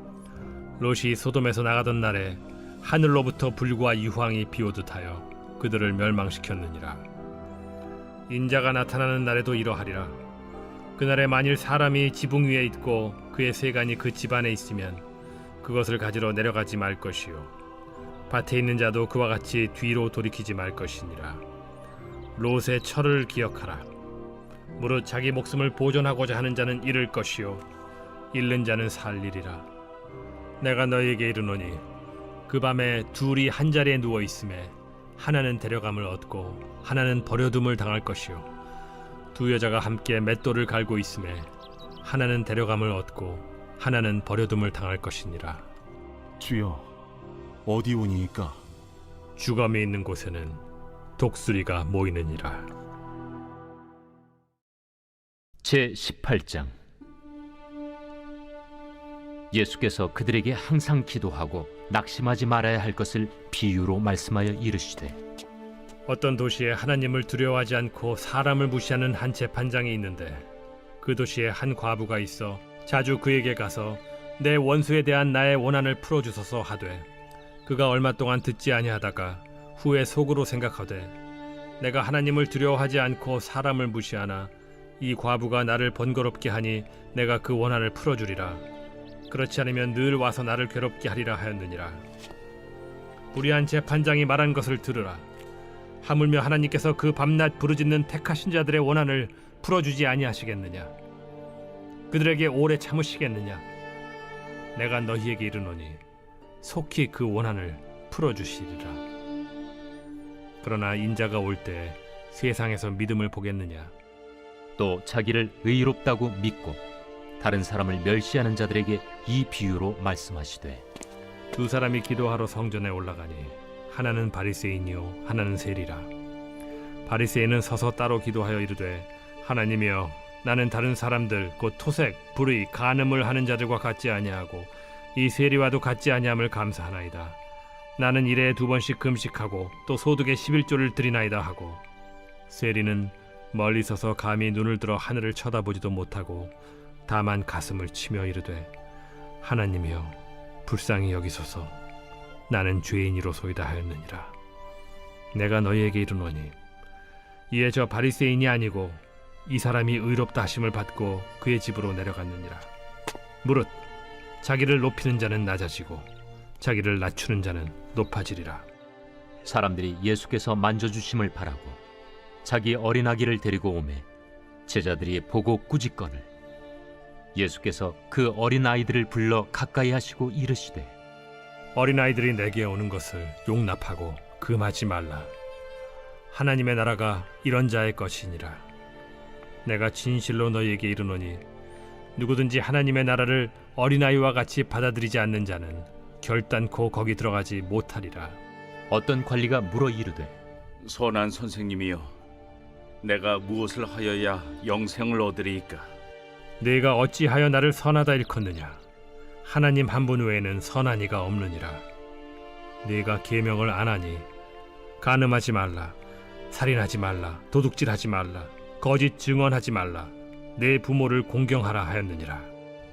롯이 소돔에서 나가던 날에 하늘로부터 불과 유황이 비오듯 하여 그들을 멸망시켰느니라. 인자가 나타나는 날에도 이러하리라. 그날에 만일 사람이 지붕 위에 있고 그의 세간이 그 집 안에 있으면 그것을 가지러 내려가지 말 것이요, 밭에 있는 자도 그와 같이 뒤로 돌이키지 말 것이니라. 롯의 철을 기억하라. 무릇 자기 목숨을 보존하고자 하는 자는 잃을 것이요 잃는 자는 살리리라. 내가 너희에게 이르노니 그 밤에 둘이 한 자리에 누워 있음에 하나는 데려감을 얻고 하나는 버려둠을 당할 것이요, 두 여자가 함께 맷돌을 갈고 있음에 하나는 데려감을 얻고 하나는 버려둠을 당할 것이니라. 주여, 어디 오니이까? 주검이 있는 곳에는 독수리가 모이느니라. 제 18장. 예수께서 그들에게 항상 기도하고 낙심하지 말아야 할 것을 비유로 말씀하여 이르시되, 어떤 도시에 하나님을 두려워하지 않고 사람을 무시하는 한 재판장이 있는데, 그 도시에 한 과부가 있어 자주 그에게 가서 내 원수에 대한 나의 원한을 풀어주소서 하되, 그가 얼마 동안 듣지 아니하다가 후에 속으로 생각하되, 내가 하나님을 두려워하지 않고 사람을 무시하나 이 과부가 나를 번거롭게 하니 내가 그 원한을 풀어주리라. 그렇지 않으면 늘 와서 나를 괴롭게 하리라 하였느니라. 불의한 재판장이 말한 것을 들으라. 하물며 하나님께서 그 밤낮 부르짖는 택하신 자들의 원한을 풀어주지 아니하시겠느냐? 그들에게 오래 참으시겠느냐? 내가 너희에게 이르노니 속히 그 원한을 풀어주시리라. 그러나 인자가 올 때 세상에서 믿음을 보겠느냐? 또 자기를 의롭다고 믿고 다른 사람을 멸시하는 자들에게 이 비유로 말씀하시되, 두 사람이 기도하러 성전에 올라가니 하나는 바리새인이요 하나는 세리라. 바리새인은 서서 따로 기도하여 이르되, 하나님이여, 나는 다른 사람들 곧 토색, 불의, 간음을 하는 자들과 같지 아니하고 이 세리와도 같지 아니함을 감사하나이다. 나는 일에 2번씩 금식하고 또 소득의 11조를 드리나이다 하고, 세리는 멀리 서서 감히 눈을 들어 하늘을 쳐다보지도 못하고 다만 가슴을 치며 이르되, 하나님이여, 불쌍히 여기소서. 나는 죄인이로소이다 하였느니라. 내가 너희에게 이르노니 이에 저 바리새인이 아니고 이 사람이 의롭다 하심을 받고 그의 집으로 내려갔느니라. 무릇 자기를 높이는 자는 낮아지고 자기를 낮추는 자는 높아지리라. 사람들이 예수께서 만져주심을 바라고 자기 어린아기를 데리고 오매 제자들이 보고 꾸짖거늘, 예수께서 그 어린아이들을 불러 가까이 하시고 이르시되, 어린아이들이 내게 오는 것을 용납하고 금하지 말라. 하나님의 나라가 이런 자의 것이니라. 내가 진실로 너희에게 이르노니 누구든지 하나님의 나라를 어린아이와 같이 받아들이지 않는 자는 결단코 거기 들어가지 못하리라. 어떤 관리가 물어 이르되, 선한 선생님이여, 내가 무엇을 하여야 영생을 얻으리이까? 네가 어찌하여 나를 선하다 일컫느냐? 하나님 한 분 외에는 선한 이가 없느니라. 네가 계명을 안 하니 간음하지 말라, 살인하지 말라, 도둑질하지 말라, 거짓 증언하지 말라, 내 부모를 공경하라 하였느니라.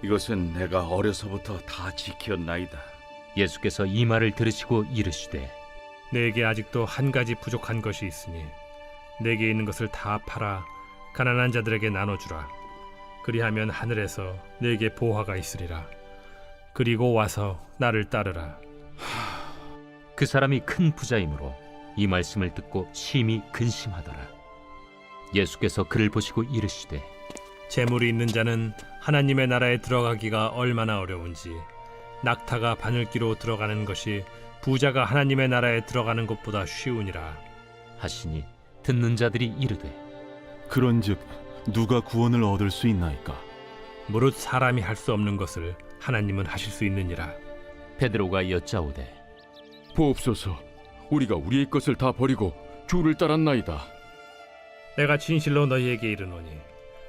이것은 내가 어려서부터 다 지켰나이다. 예수께서 이 말을 들으시고 이르시되, 내게 아직도 한 가지 부족한 것이 있으니 내게 있는 것을 다 팔아 가난한 자들에게 나눠주라. 그리하면 하늘에서 내게 보화가 있으리라. 그리고 와서 나를 따르라. 그 사람이 큰 부자이므로 이 말씀을 듣고 심히 근심하더라. 예수께서 그를 보시고 이르시되, 재물이 있는 자는 하나님의 나라에 들어가기가 얼마나 어려운지, 낙타가 바늘기로 들어가는 것이 부자가 하나님의 나라에 들어가는 것보다 쉬우니라. 하시니 듣는 자들이 이르되 그런즉 누가 구원을 얻을 수 있나이까? 무릇 사람이 할 수 없는 것을 하나님은 하실 수 있느니라. 베드로가 여짜오되 보옵소서, 우리가 우리의 것을 다 버리고 주를 따랐나이다. 내가 진실로 너희에게 이르노니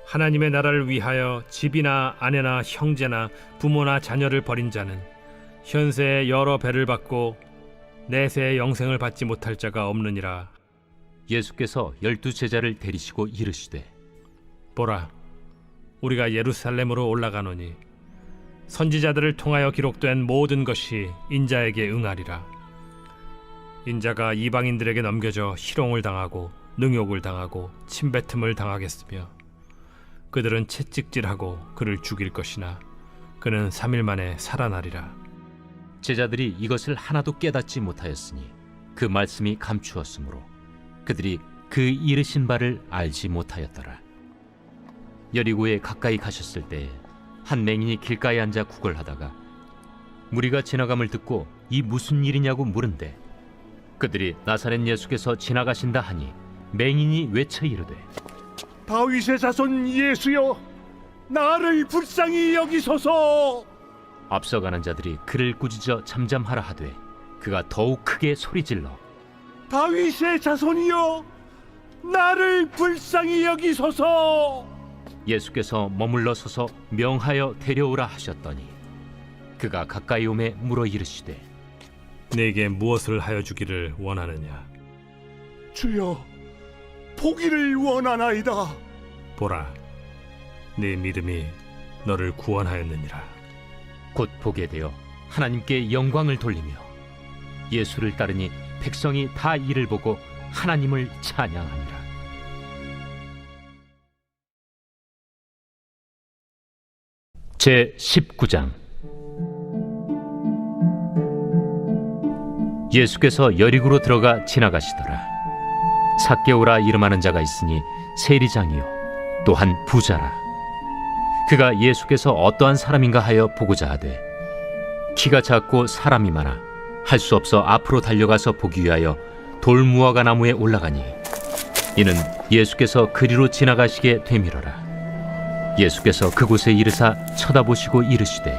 하나님의 나라를 위하여 집이나 아내나 형제나 부모나 자녀를 버린 자는 현세에 여러 배를 받고 내세의 영생을 받지 못할 자가 없느니라. 예수께서 12 제자를 데리시고 이르시되 보라, 우리가 예루살렘으로 올라가노니 선지자들을 통하여 기록된 모든 것이 인자에게 응하리라. 인자가 이방인들에게 넘겨져 희롱을 당하고 능욕을 당하고 침뱉음을 당하겠으며 그들은 채찍질하고 그를 죽일 것이나 그는 3일 만에 살아나리라. 제자들이 이것을 하나도 깨닫지 못하였으니 그 말씀이 감추었으므로 그들이 그 이르신 바를 알지 못하였더라. 여리고에 가까이 가셨을 때에 한 맹인이 길가에 앉아 구걸하다가 무리가 지나감을 듣고 이 무슨 일이냐고 물은데 그들이 나사렛 예수께서 지나가신다 하니 맹인이 외쳐 이르되 다윗의 자손 예수여, 나를 불쌍히 여기소서. 앞서가는 자들이 그를 꾸짖어 잠잠하라 하되 그가 더욱 크게 소리질러 다윗의 자손이여, 나를 불쌍히 여기소서. 예수께서 머물러 서서 명하여 데려오라 하셨더니 그가 가까이 오매 물어 이르시되 네게 무엇을 하여 주기를 원하느냐? 주여, 보기를 원하나이다. 보라, 네 믿음이 너를 구원하였느니라. 곧 보게 되어 하나님께 영광을 돌리며 예수를 따르니 백성이 다 이를 보고 하나님을 찬양하니라. 제 19장. 예수께서 여리고로 들어가 지나가시더라. 삭개오라 이름하는 자가 있으니 세리장이요 또한 부자라. 그가 예수께서 어떠한 사람인가 하여 보고자 하되 키가 작고 사람이 많아 할 수 없어 앞으로 달려가서 보기 위하여 돌무화과 나무에 올라가니 이는 예수께서 그리로 지나가시게 되밀어라. 예수께서 그곳에 이르사 쳐다보시고 이르시되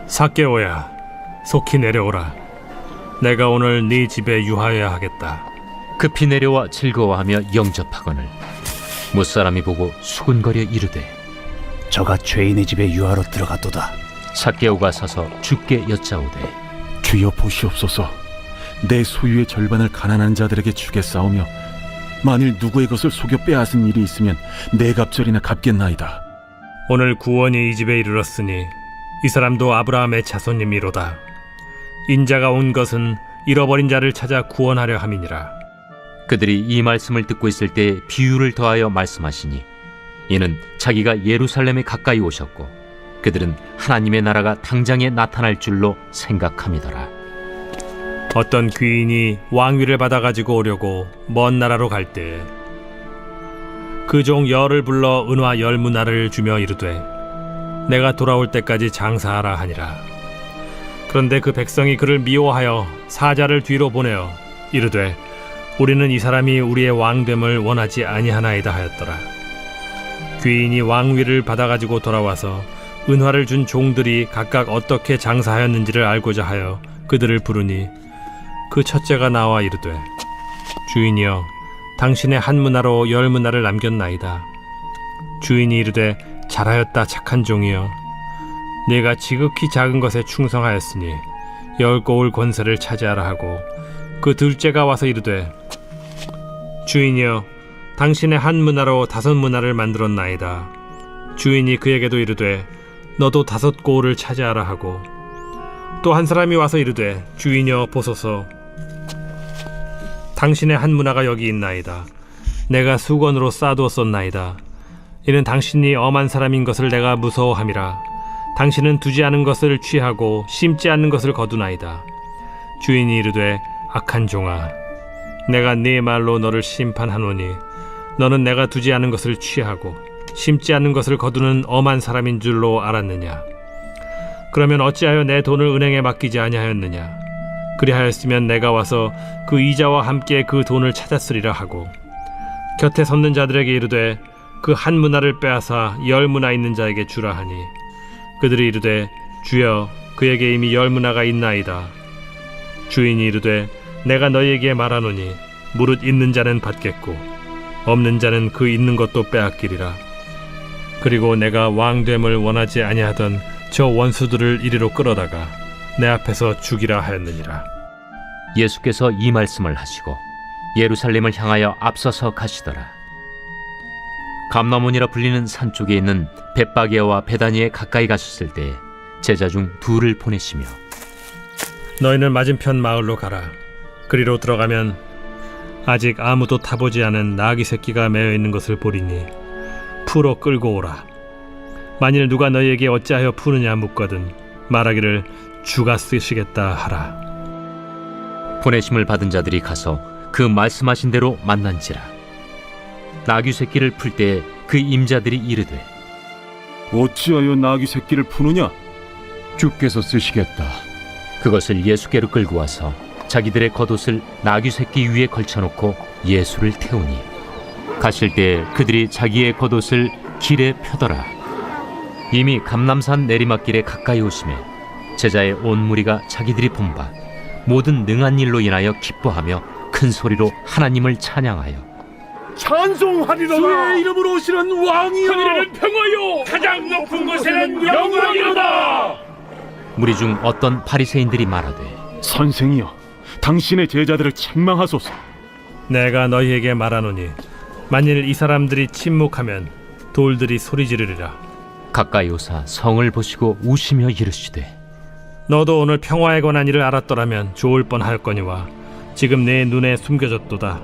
삭개오야, 속히 내려오라. 내가 오늘 네 집에 유하여야 하겠다. 급히 내려와 즐거워하며 영접하거늘 무사람이 보고 수군거려 이르되 저가 죄인의 집에 유하러 들어갔도다. 삭개오가 서서 주께 여짜오되 주여 보시옵소서. 내 소유의 절반을 가난한 자들에게 주겠사오며 만일 누구의 것을 속여 빼앗은 일이 있으면 네 갑절이나 갚겠나이다. 오늘 구원이 이 집에 이르렀으니 이 사람도 아브라함의 자손님이로다. 인자가 온 것은 잃어버린 자를 찾아 구원하려 함이니라. 그들이 이 말씀을 듣고 있을 때 비유를 더하여 말씀하시니 이는 자기가 예루살렘에 가까이 오셨고 그들은 하나님의 나라가 당장에 나타날 줄로 생각함이더라. 어떤 귀인이 왕위를 받아가지고 오려고 먼 나라로 갈 때 그 종 열을 불러 은화 10문화를 주며 이르되 내가 돌아올 때까지 장사하라 하니라. 그런데 그 백성이 그를 미워하여 사자를 뒤로 보내어 이르되 우리는 이 사람이 우리의 왕됨을 원하지 아니하나이다 하였더라. 귀인이 왕위를 받아가지고 돌아와서 은화를 준 종들이 각각 어떻게 장사하였는지를 알고자 하여 그들을 부르니 그 첫째가 나와 이르되 주인이여, 당신의 한 문화로 10문화를 남겼나이다. 주인이 이르되 잘하였다 착한 종이여, 네가 지극히 작은 것에 충성하였으니 10고을 권세를 차지하라 하고 그 둘째가 와서 이르되 주인이여, 당신의 한 문화로 5문화를 만들었나이다. 주인이 그에게도 이르되 너도 5고을을 차지하라 하고 또 한 사람이 와서 이르되 주인이여 보소서, 당신의 한 문화가 여기 있나이다. 내가 수건으로 싸두었었나이다. 이는 당신이 엄한 사람인 것을 내가 무서워함이라. 당신은 두지 않은 것을 취하고 심지 않는 것을 거두나이다. 주인이 이르되 악한 종아, 내가 네 말로 너를 심판하노니 너는 내가 두지 않은 것을 취하고 심지 않는 것을 거두는 엄한 사람인 줄로 알았느냐? 그러면 어찌하여 내 돈을 은행에 맡기지 아니하였느냐? 그리하였으면 내가 와서 그 이자와 함께 그 돈을 찾았으리라 하고 곁에 섰는 자들에게 이르되 그 한 문화를 빼앗아 10문화 있는 자에게 주라 하니 그들이 이르되 주여 그에게 이미 10문화가 있나이다. 주인이 이르되 내가 너희에게 말하노니 무릇 있는 자는 받겠고 없는 자는 그 있는 것도 빼앗기리라. 그리고 내가 왕됨을 원하지 아니하던 저 원수들을 이리로 끌어다가 내 앞에서 죽이라 하였느니라. 예수께서 이 말씀을 하시고 예루살렘을 향하여 앞서서 가시더라. 감나몬이라 불리는 산 쪽에 있는 벳바게와 베다니에 가까이 가셨을 때 제자 중 둘을 보내시며 너희는 맞은편 마을로 가라. 그리로 들어가면 아직 아무도 타보지 않은 나귀 새끼가 매어 있는 것을 보리니 풀어 끌고 오라. 만일 누가 너희에게 어찌하여 푸느냐 묻거든 말하기를 주가 쓰시겠다 하라. 보내심을 받은 자들이 가서 그 말씀하신 대로 만난지라. 나귀 새끼를 풀 때 그 임자들이 이르되 어찌하여 나귀 새끼를 푸느냐? 주께서 쓰시겠다. 그것을 예수께로 끌고 와서 자기들의 겉옷을 나귀 새끼 위에 걸쳐놓고 예수를 태우니 가실 때 그들이 자기의 겉옷을 길에 펴더라. 이미 감람산 내리막길에 가까이 오심에 제자의 온 무리가 자기들이 본 바 모든 능한 일로 인하여 기뻐하며 큰 소리로 하나님을 찬양하여 찬송하리로다. 주의 이름으로 오시는 왕이여. 하늘에는 평화요 가장 높은 곳에는 영광이로다. 무리 중 어떤 바리새인들이 말하되 선생이여, 당신의 제자들을 책망하소서. 내가 너희에게 말하노니 만일 이 사람들이 침묵하면 돌들이 소리 지르리라. 가까이 오사 성을 보시고 우시며 이르시되 너도 오늘 평화에 관한 일을 알았더라면 좋을 뻔하였거니와 지금 내 눈에 숨겨졌도다.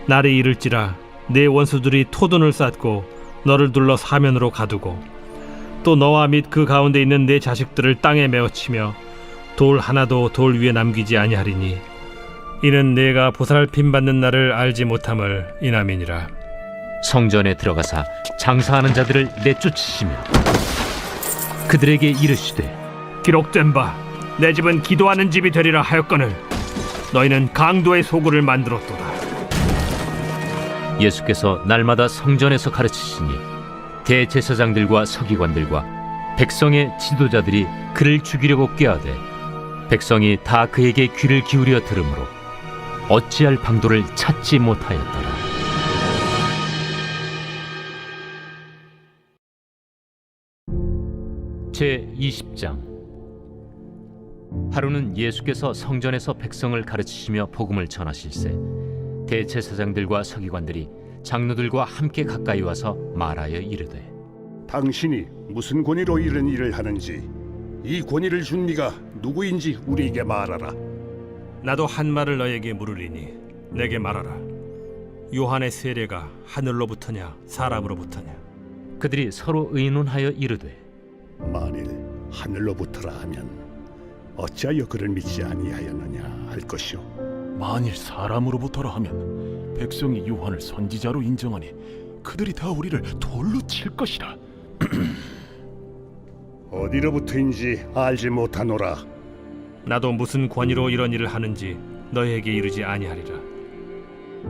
날이 이를지라 내 원수들이 토둔을 쌓고 너를 둘러 사면으로 가두고 또 너와 및 그 가운데 있는 내 자식들을 땅에 메어치며 돌 하나도 돌 위에 남기지 아니하리니 이는 내가 보살핌 받는 날을 알지 못함을 인함이니라. 성전에 들어가사 장사하는 자들을 내쫓으시며 그들에게 이르시되 기록된 바 내 집은 기도하는 집이 되리라 하였거늘 너희는 강도의 소굴을 만들었도다. 예수께서 날마다 성전에서 가르치시니 대제사장들과 서기관들과 백성의 지도자들이 그를 죽이려고 꾀하되 백성이 다 그에게 귀를 기울여 들으므로 어찌할 방도를 찾지 못하였더라. 제20장. 하루는 예수께서 성전에서 백성을 가르치시며 복음을 전하실세 대제사장들과 서기관들이 장로들과 함께 가까이 와서 말하여 이르되 당신이 무슨 권위로 이런 일을 하는지 이 권위를 준 네가 누구인지 우리에게 말하라. 나도 한 말을 너에게 물으리니 내게 말하라. 요한의 세례가 하늘로부터냐 사람으로부터냐? 그들이 서로 의논하여 이르되 만일 하늘로부터라 하면 어찌하여 그를 믿지 아니하였느냐 할 것이요. 만일 사람으로부터라 하면 백성이 요한을 선지자로 인정하니 그들이 다 우리를 돌로 칠 것이라. 어디로부터인지 알지 못하노라. 나도 무슨 권위로 이런 일을 하는지 너희에게 이르지 아니하리라.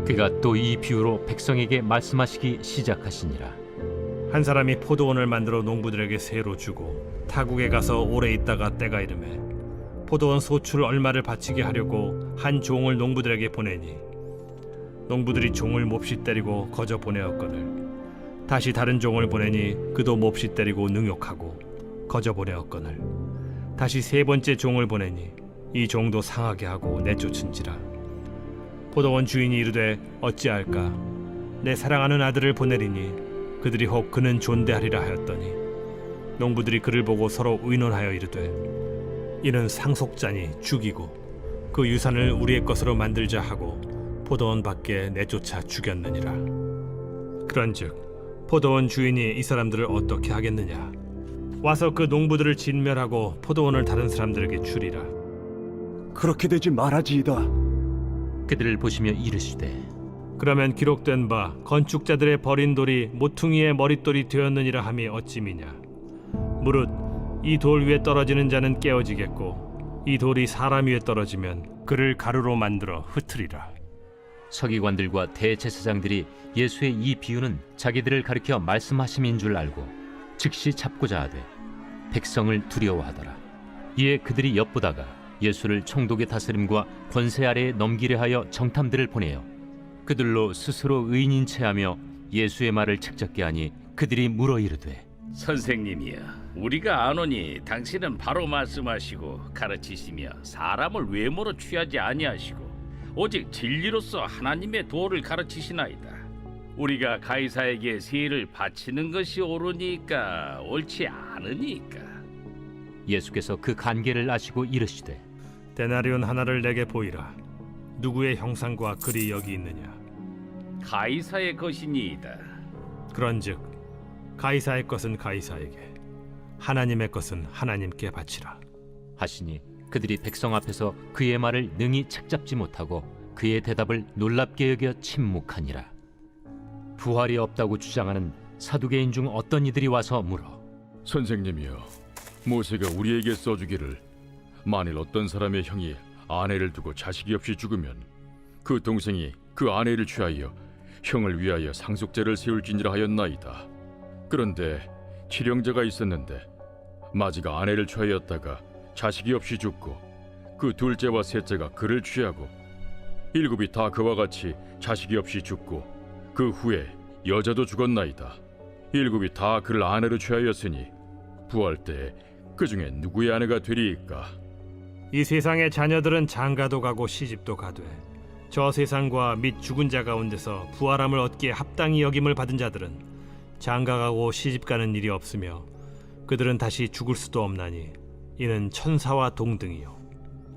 그가 또 이 비유로 백성에게 말씀하시기 시작하시니라. 한 사람이 포도원을 만들어 농부들에게 세로 주고 타국에 가서 오래 있다가 때가 이르매 포도원 소출 얼마를 바치게 하려고 한 종을 농부들에게 보내니 농부들이 종을 몹시 때리고 거저 보내었거늘 다시 다른 종을 보내니 그도 몹시 때리고 능욕하고 거저 보내었거늘 다시 세 번째 종을 보내니 이 종도 상하게 하고 내쫓은지라. 포도원 주인이 이르되 어찌할까? 내 사랑하는 아들을 보내리니 그들이 혹 그는 존대하리라 하였더니 농부들이 그를 보고 서로 의논하여 이르되 이는 상속자니 죽이고 그 유산을 우리의 것으로 만들자 하고 포도원 밖에 내쫓아 죽였느니라. 그런즉 포도원 주인이 이 사람들을 어떻게 하겠느냐? 와서 그 농부들을 진멸하고 포도원을 다른 사람들에게 주리라. 그렇게 되지 말아지이다. 그들을 보시며 이르시되 그러면 기록된 바 건축자들의 버린 돌이 모퉁이의 머릿돌이 되었느니라 함이 어찌미냐? 무릇 이 돌 위에 떨어지는 자는 깨어지겠고 이 돌이 사람 위에 떨어지면 그를 가루로 만들어 흩으리라. 서기관들과 대제사장들이 예수의 이 비유는 자기들을 가리켜 말씀하심인 줄 알고 즉시 잡고자 하되 백성을 두려워하더라. 이에 그들이 엿보다가 예수를 총독의 다스림과 권세 아래에 넘기려 하여 정탐들을 보내어 그들로 스스로 의인인 체하며 예수의 말을 책잡게 하니 그들이 물어 이르되 선생님이여, 우리가 아노니 당신은 바로 말씀하시고 가르치시며 사람을 외모로 취하지 아니하시고 오직 진리로서 하나님의 도를 가르치시나이다. 우리가 가이사에게 세를 바치는 것이 옳으니까 옳지 않으니까. 예수께서 그 간계를 아시고 이르시되 데나리온 하나를 내게 보이라. 누구의 형상과 글이 여기 있느냐? 가이사의 것이니이다. 그런즉 가이사의 것은 가이사에게, 하나님의 것은 하나님께 바치라. 하시니 그들이 백성 앞에서 그의 말을 능히 책잡지 못하고 그의 대답을 놀랍게 여겨 침묵하니라. 부활이 없다고 주장하는 사두개인 중 어떤 이들이 와서 물어 선생님이여, 모세가 우리에게 써주기를 만일 어떤 사람의 형이 아내를 두고 자식이 없이 죽으면 그 동생이 그 아내를 취하여 형을 위하여 상속제를 세울지니라 하였나이다. 그런데 칠형제가 있었는데 마지가 아내를 취하였다가 자식이 없이 죽고 그 둘째와 셋째가 그를 취하고 일곱이 다 그와 같이 자식이 없이 죽고 그 후에 여자도 죽었나이다. 일곱이 다 그를 아내로 취하였으니 부활 때에 그 중에 누구의 아내가 되리이까? 이 세상의 자녀들은 장가도 가고 시집도 가되 저 세상과 및 죽은 자 가운데서 부활함을 얻기에 합당히 여김을 받은 자들은 장가가고 시집가는 일이 없으며 그들은 다시 죽을 수도 없나니 이는 천사와 동등이요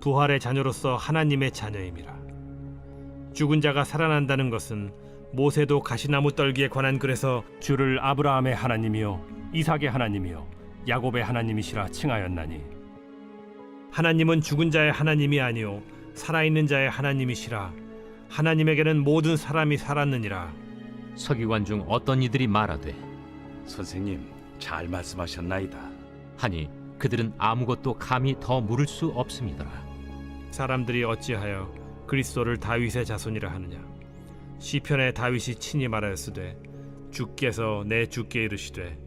부활의 자녀로서 하나님의 자녀임이라. 죽은 자가 살아난다는 것은 모세도 가시나무 떨기에 관한 글에서 주를 아브라함의 하나님이요 이삭의 하나님이요 야곱의 하나님이시라 칭하였나니 하나님은 죽은 자의 하나님이 아니요 살아있는 자의 하나님이시라. 하나님에게는 모든 사람이 살았느니라. 서기관 중 어떤 이들이 말하되 선생님, 잘 말씀하셨나이다. 하니 그들은 아무것도 감히 더 물을 수 없음이더라. 사람들이 어찌하여 그리스도를 다윗의 자손이라 하느냐? 시편에 다윗이 친히 말하였으되 주께서 내 주께 이르시되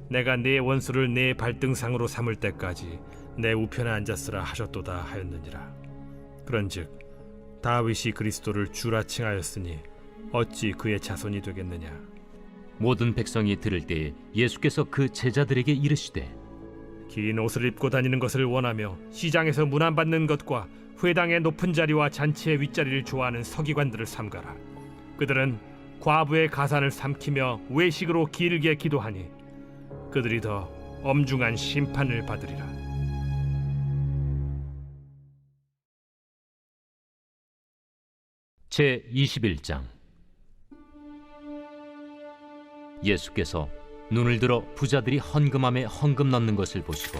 내가 네 원수를 네 발등상으로 삼을 때까지 내 우편에 앉았으라 하셨도다 하였느니라. 그런즉 다윗이 그리스도를 주라 칭하였으니 어찌 그의 자손이 되겠느냐? 모든 백성이 들을 때에 예수께서 그 제자들에게 이르시되 긴 옷을 입고 다니는 것을 원하며 시장에서 문안받는 것과 회당의 높은 자리와 잔치의 윗자리를 좋아하는 서기관들을 삼가라. 그들은 과부의 가산을 삼키며 외식으로 길게 기도하니 그들이 더 엄중한 심판을 받으리라. 제 21장. 예수께서 눈을 들어 부자들이 헌금함에 헌금 넣는 것을 보시고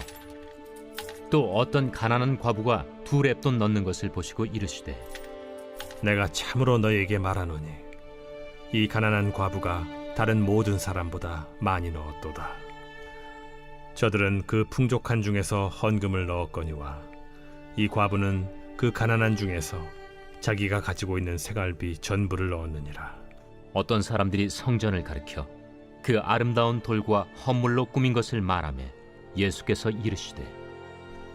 또 어떤 가난한 과부가 두 렙돈 넣는 것을 보시고 이르시되 내가 참으로 너희에게 말하노니 이 가난한 과부가 다른 모든 사람보다 많이 넣었도다. 저들은 그 풍족한 중에서 헌금을 넣었거니와 이 과부는 그 가난한 중에서 자기가 가지고 있는 생활비 전부를 넣었느니라. 어떤 사람들이 성전을 가리켜 그 아름다운 돌과 헌물로 꾸민 것을 말하며 예수께서 이르시되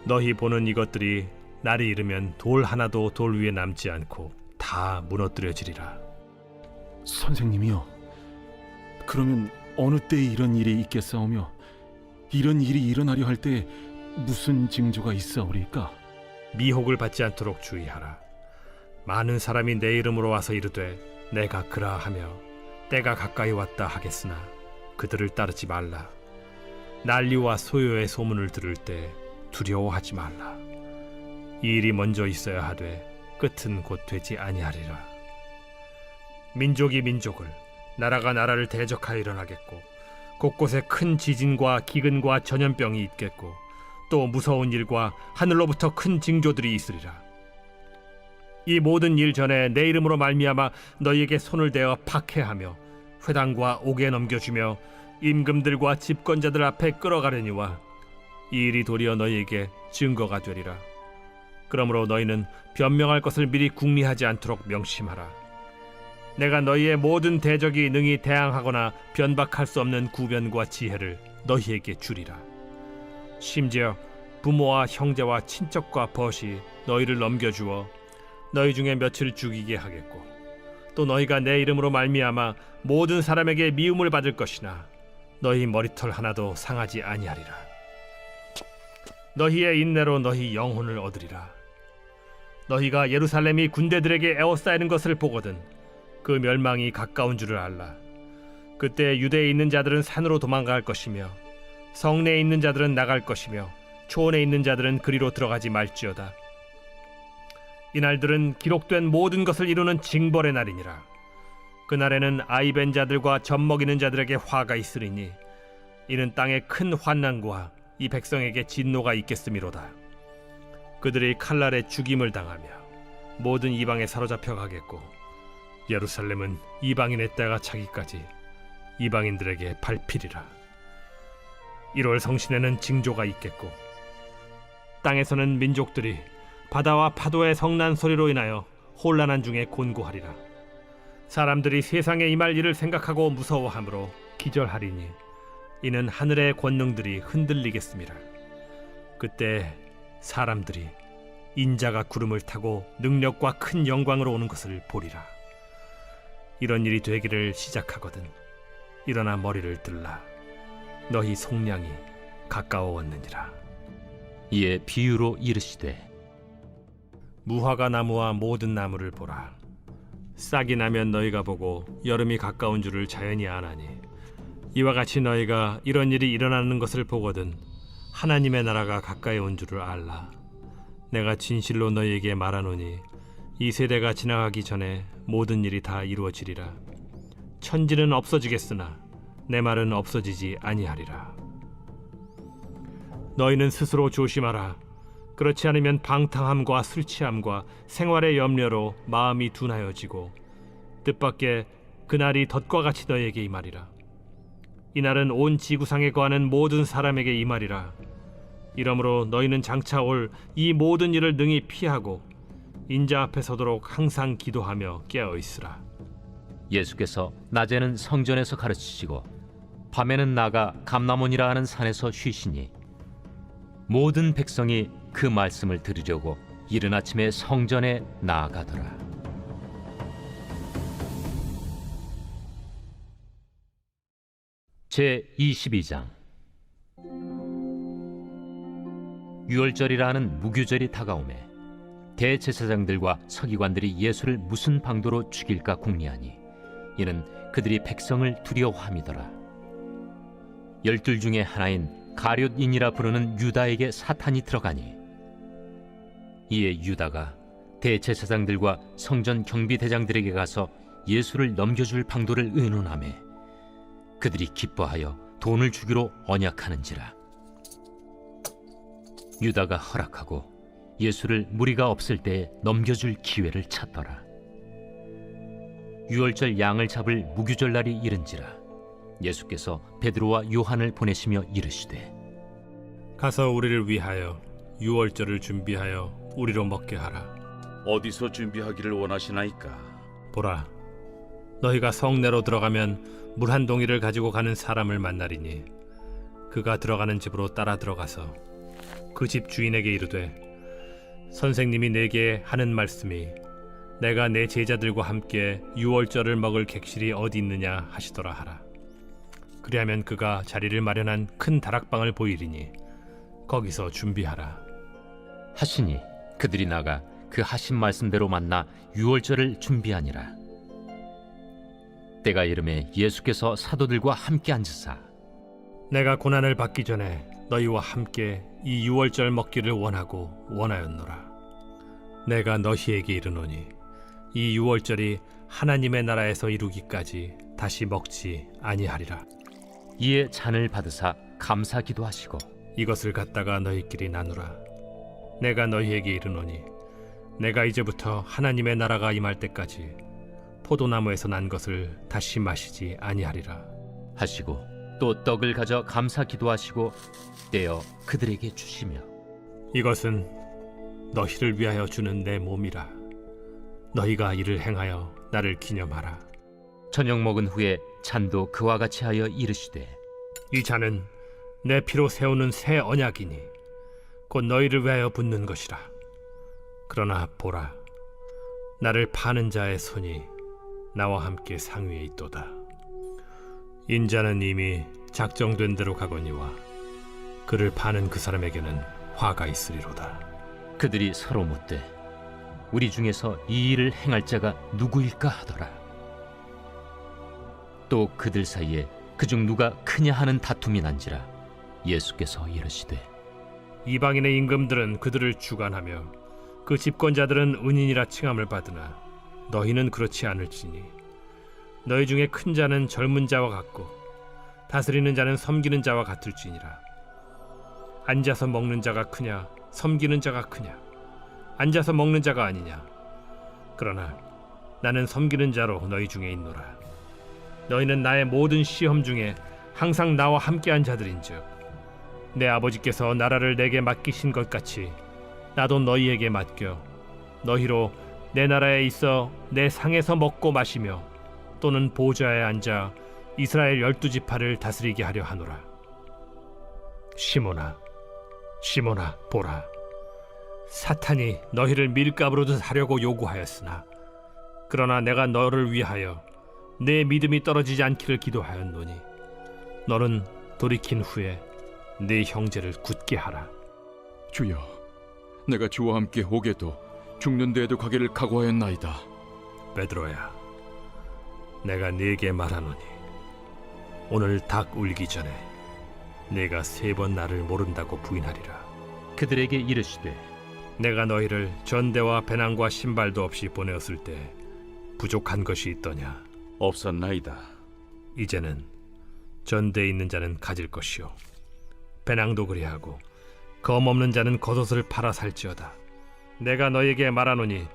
너희 보는 이것들이 날이 이르면 돌 하나도 돌 위에 남지 않고 다 무너뜨려지리라. 선생님이요, 그러면 어느 때에 이런 일이 있겠사오며 이런 일이 일어나려 할 때에 무슨 징조가 있사오리까? 미혹을 받지 않도록 주의하라. 많은 사람이 내 이름으로 와서 이르되 내가 그라 하며 때가 가까이 왔다 하겠으나 그들을 따르지 말라. 난리와 소요의 소문을 들을 때 두려워하지 말라. 이 일이 먼저 있어야 하되 끝은 곧 되지 아니하리라. 민족이 민족을, 나라가 나라를 대적하여 일어나겠고 곳곳에 큰 지진과 기근과 전염병이 있겠고 또 무서운 일과 하늘로부터 큰 징조들이 있으리라. 이 모든 일 전에 내 이름으로 말미암아 너희에게 손을 대어 박해하며 회당과 옥에 넘겨주며 임금들과 집권자들 앞에 끌어가려니와 이 일이 도리어 너희에게 증거가 되리라. 그러므로 너희는 변명할 것을 미리 궁리하지 않도록 명심하라. 내가 너희의 모든 대적이 능히 대항하거나 변박할 수 없는 구변과 지혜를 너희에게 주리라. 심지어 부모와 형제와 친척과 벗이 너희를 넘겨주어 너희 중에 며칠 죽이게 하겠고, 또 너희가 내 이름으로 말미암아 모든 사람에게 미움을 받을 것이나 너희 머리털 하나도 상하지 아니하리라. 너희의 인내로 너희 영혼을 얻으리라. 너희가 예루살렘이 군대들에게 에워싸이는 것을 보거든 그 멸망이 가까운 줄을 알라. 그때 유대에 있는 자들은 산으로 도망갈 것이며 성내에 있는 자들은 나갈 것이며 초원에 있는 자들은 그리로 들어가지 말지어다. 이날들은 기록된 모든 것을 이루는 징벌의 날이니라. 그날에는 아이벤 자들과 젖먹이는 자들에게 화가 있으리니 이는 땅에 큰 환난과 이 백성에게 진노가 있겠음이로다. 그들이 칼날에 죽임을 당하며 모든 이방에 사로잡혀 가겠고, 예루살렘은 이방인의 때가 차기까지 이방인들에게 밟히리라. 1월 성신에는 징조가 있겠고, 땅에서는 민족들이 바다와 파도의 성난 소리로 인하여 혼란한 중에 곤고하리라. 사람들이 세상에 임할 일을 생각하고 무서워하므로 기절하리니 이는 하늘의 권능들이 흔들리겠습니다. 그때 사람들이 인자가 구름을 타고 능력과 큰 영광으로 오는 것을 보리라. 이런 일이 되기를 시작하거든 일어나 머리를 들라. 너희 속량이 가까워왔느니라. 이에 비유로 이르시되 무화과 나무와 모든 나무를 보라. 싹이 나면 너희가 보고 여름이 가까운 줄을 자연히 아나니, 이와 같이 너희가 이런 일이 일어나는 것을 보거든 하나님의 나라가 가까이 온 줄을 알라. 내가 진실로 너희에게 말하노니 이 세대가 지나가기 전에 모든 일이 다 이루어지리라. 천지는 없어지겠으나 내 말은 없어지지 아니하리라. 너희는 스스로 조심하라. 그렇지 않으면 방탕함과 술 취함과 생활의 염려로 마음이 둔하여지고 뜻밖의 그날이 덫과 같이 너희에게 임하리라. 이날은 온 지구상에 거하는 모든 사람에게 임하리라. 이러므로 너희는 장차 올 이 모든 일을 능히 피하고 인자 앞에 서도록 항상 기도하며 깨어 있으라. 예수께서 낮에는 성전에서 가르치시고 밤에는 나가 감람원이라 하는 산에서 쉬시니 모든 백성이 그 말씀을 들으려고 이른 아침에 성전에 나아가더라. 제 22장. 유월절이라 하는 무교절이 다가오매 대제사장들과 서기관들이 예수를 무슨 방도로 죽일까 궁리하니 이는 그들이 백성을 두려워함이더라. 12 중에 하나인 가룟인이라 부르는 유다에게 사탄이 들어가니 이에 유다가 대제사장들과 성전 경비대장들에게 가서 예수를 넘겨줄 방도를 의논하매 그들이 기뻐하여 돈을 주기로 언약하는지라. 유다가 허락하고 예수를 무리가 없을 때에 넘겨줄 기회를 찾더라. 유월절 양을 잡을 무교절 날이 이른지라. 예수께서 베드로와 요한을 보내시며 이르시되 가서 우리를 위하여 유월절을 준비하여 우리로 먹게 하라. 어디서 준비하기를 원하시나이까? 보라, 너희가 성내로 들어가면 물 한 동이를 가지고 가는 사람을 만나리니 그가 들어가는 집으로 따라 들어가서 그 집 주인에게 이르되 선생님이 내게 하는 말씀이 내가 내 제자들과 함께 유월절을 먹을 객실이 어디 있느냐 하시더라 하라. 그리하면 그가 자리를 마련한 큰 다락방을 보이리니 거기서 준비하라 하시니 그들이 나가 그 하신 말씀대로 만나 유월절을 준비하니라. 때가 이르매 예수께서 사도들과 함께 앉으사 내가 고난을 받기 전에 너희와 함께 이 유월절 먹기를 원하였노라. 내가 너희에게 이르노니 이 유월절이 하나님의 나라에서 이루기까지 다시 먹지 아니하리라. 이에 잔을 받으사 감사 기도하시고 이것을 갖다가 너희끼리 나누라. 내가 너희에게 이르노니 내가 이제부터 하나님의 나라가 임할 때까지 포도나무에서 난 것을 다시 마시지 아니하리라 하시고 또 떡을 가져 감사 기도하시고 떼어 그들에게 주시며 이것은 너희를 위하여 주는 내 몸이라. 너희가 이를 행하여 나를 기념하라. 저녁 먹은 후에 잔도 그와 같이 하여 이르시되 이 잔은 내 피로 세우는 새 언약이니 곧 너희를 위하여 붓는 것이라. 그러나 보라, 나를 파는 자의 손이 나와 함께 상위에 있도다. 인자는 이미 작정된 대로 가거니와 그를 파는 그 사람에게는 화가 있으리로다. 그들이 서로 묻되 우리 중에서 이 일을 행할 자가 누구일까 하더라. 또 그들 사이에 그중 누가 크냐 하는 다툼이 난지라 예수께서 이르시되 이방인의 임금들은 그들을 주관하며 그 집권자들은 은인이라 칭함을 받으나 너희는 그렇지 않을지니 너희 중에 큰 자는 젊은 자와 같고 다스리는 자는 섬기는 자와 같을지니라. 앉아서 먹는 자가 크냐 섬기는 자가 크냐? 앉아서 먹는 자가 아니냐? 그러나 나는 섬기는 자로 너희 중에 있노라. 너희는 나의 모든 시험 중에 항상 나와 함께한 자들인즉 내 아버지께서 나라를 내게 맡기신 것 같이 나도 너희에게 맡겨 너희로 내 나라에 있어 내 상에서 먹고 마시며 또는 보좌에 앉아 이스라엘 12지파를 다스리게 하려 하노라. 시몬아, 시몬아, 보라, 사탄이 너희를 밀가루로 하려고 요구하였으나 그러나 내가 너를 위하여 내 믿음이 떨어지지 않기를 기도하였노니 너는 돌이킨 후에 네 형제를 굳게 하라. 주여, 내가 주와 함께 오게도 죽는 데에도 가기를 각오하였나이다. 베드로야, 내가 네게 말하노니 오늘 닭 울기 전에 네가 3번 나를 모른다고 부인하리라. 그들에게 이르시되 내가 너희를 전대와 배낭과 신발도 없이 보내었을 때 부족한 것이 있더냐? 없었나이다. 이제는 전대에 있는 자는 가질 것이요 배낭도 그리하고 검 없는 자는 겉옷을 팔아 살지어다. 내가 너에게 말하노니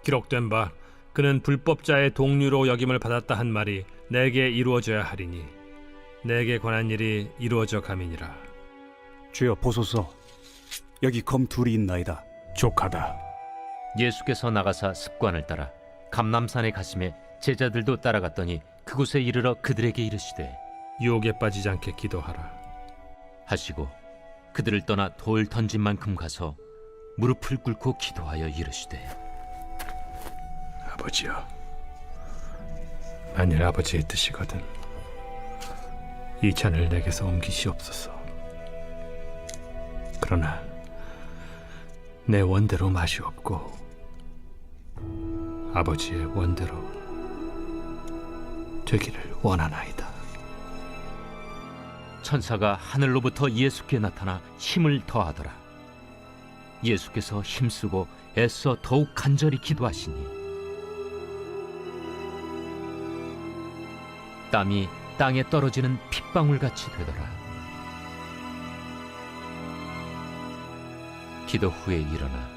기록된 바 그는 불법자의 동류로 여김을 받았다 한 말이 내게 이루어져야 하리니 내게 관한 일이 이루어져 감이니라. 주여 보소서, 여기 검 둘이 있나이다. 족하다. 예수께서 나가사 습관을 따라 감람산에 가심에 제자들도 따라갔더니 그곳에 이르러 그들에게 이르시되 유혹에 빠지지 않게 기도하라 하시고 그들을 떠나 돌 던진 만큼 가서 무릎을 꿇고 기도하여 이르시되 아버지여, 만일 아버지의 뜻이거든 이 잔을 내게서 옮기시옵소서. 그러나 내 원대로 마시옵고 아버지의 원대로 되기를 원하나이다. 천사가 하늘로부터 예수께 나타나 힘을 더하더라. 예수께서 힘쓰고 애써 더욱 간절히 기도하시니 땀이 땅에 떨어지는 핏방울같이 되더라. 기도 후에 일어나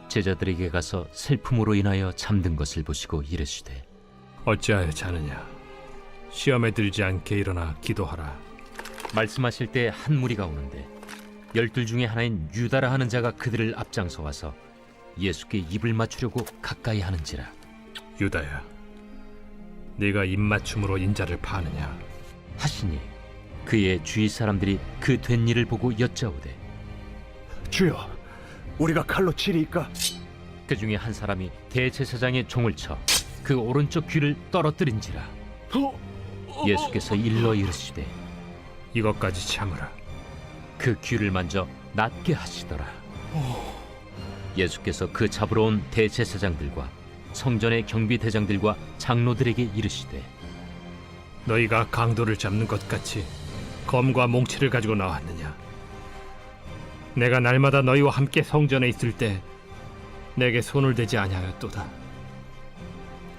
제자들에게 가서 슬픔으로 인하여 잠든 것을 보시고 이르시되 어찌하여 자느냐? 시험에 들지 않게 일어나 기도하라. 말씀하실 때 한 무리가 오는데 12 중에 하나인 유다라 하는 자가 그들을 앞장서 와서 예수께 입을 맞추려고 가까이 하는지라. 유다야, 네가 입맞춤으로 인자를 파느냐? 하시니 그의 주위 사람들이 그 된 일을 보고 여짜오되 주여, 우리가 칼로 치리이까? 그 중에 한 사람이 대제사장의 종을 쳐 그 오른쪽 귀를 떨어뜨린지라. 예수께서 일러 이르시되 이것까지 참으라. 그 귀를 만져 낫게 하시더라. 예수께서 그 잡으러 온 대제사장들과 성전의 경비대장들과 장로들에게 이르시되 너희가 강도를 잡는 것 같이 검과 몽치를 가지고 나왔느냐? 내가 날마다 너희와 함께 성전에 있을 때 내게 손을 대지 아니하였도다.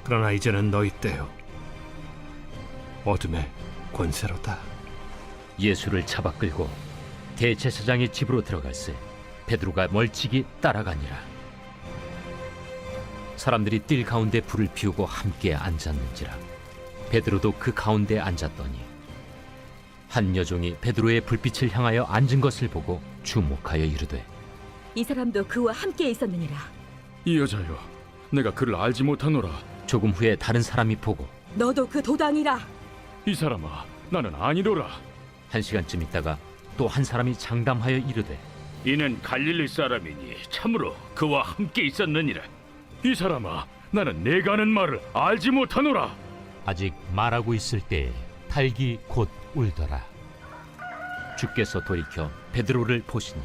그러나 이제는 너희 때요 어둠의 권세로다. 예수를 잡아 끌고 대제사장의 집으로 들어갈새 베드로가 멀찍이 따라가니라. 사람들이 뜰 가운데 불을 피우고 함께 앉았는지라. 베드로도 그 가운데 앉았더니 한 여종이 베드로의 불빛을 향하여 앉은 것을 보고 주목하여 이르되 이 사람도 그와 함께 있었느니라. 이 여자여, 내가 그를 알지 못하노라. 조금 후에 다른 사람이 보고 너도 그 도당이라. 이 사람아, 나는 아니로라. 1시간쯤 있다가 또 한 사람이 장담하여 이르되 이는 갈릴리 사람이니 참으로 그와 함께 있었느니라. 이 사람아, 나는 내가 하는 말을 알지 못하노라. 아직 말하고 있을 때에 닭이 곧 울더라. 주께서 돌이켜 베드로를 보시니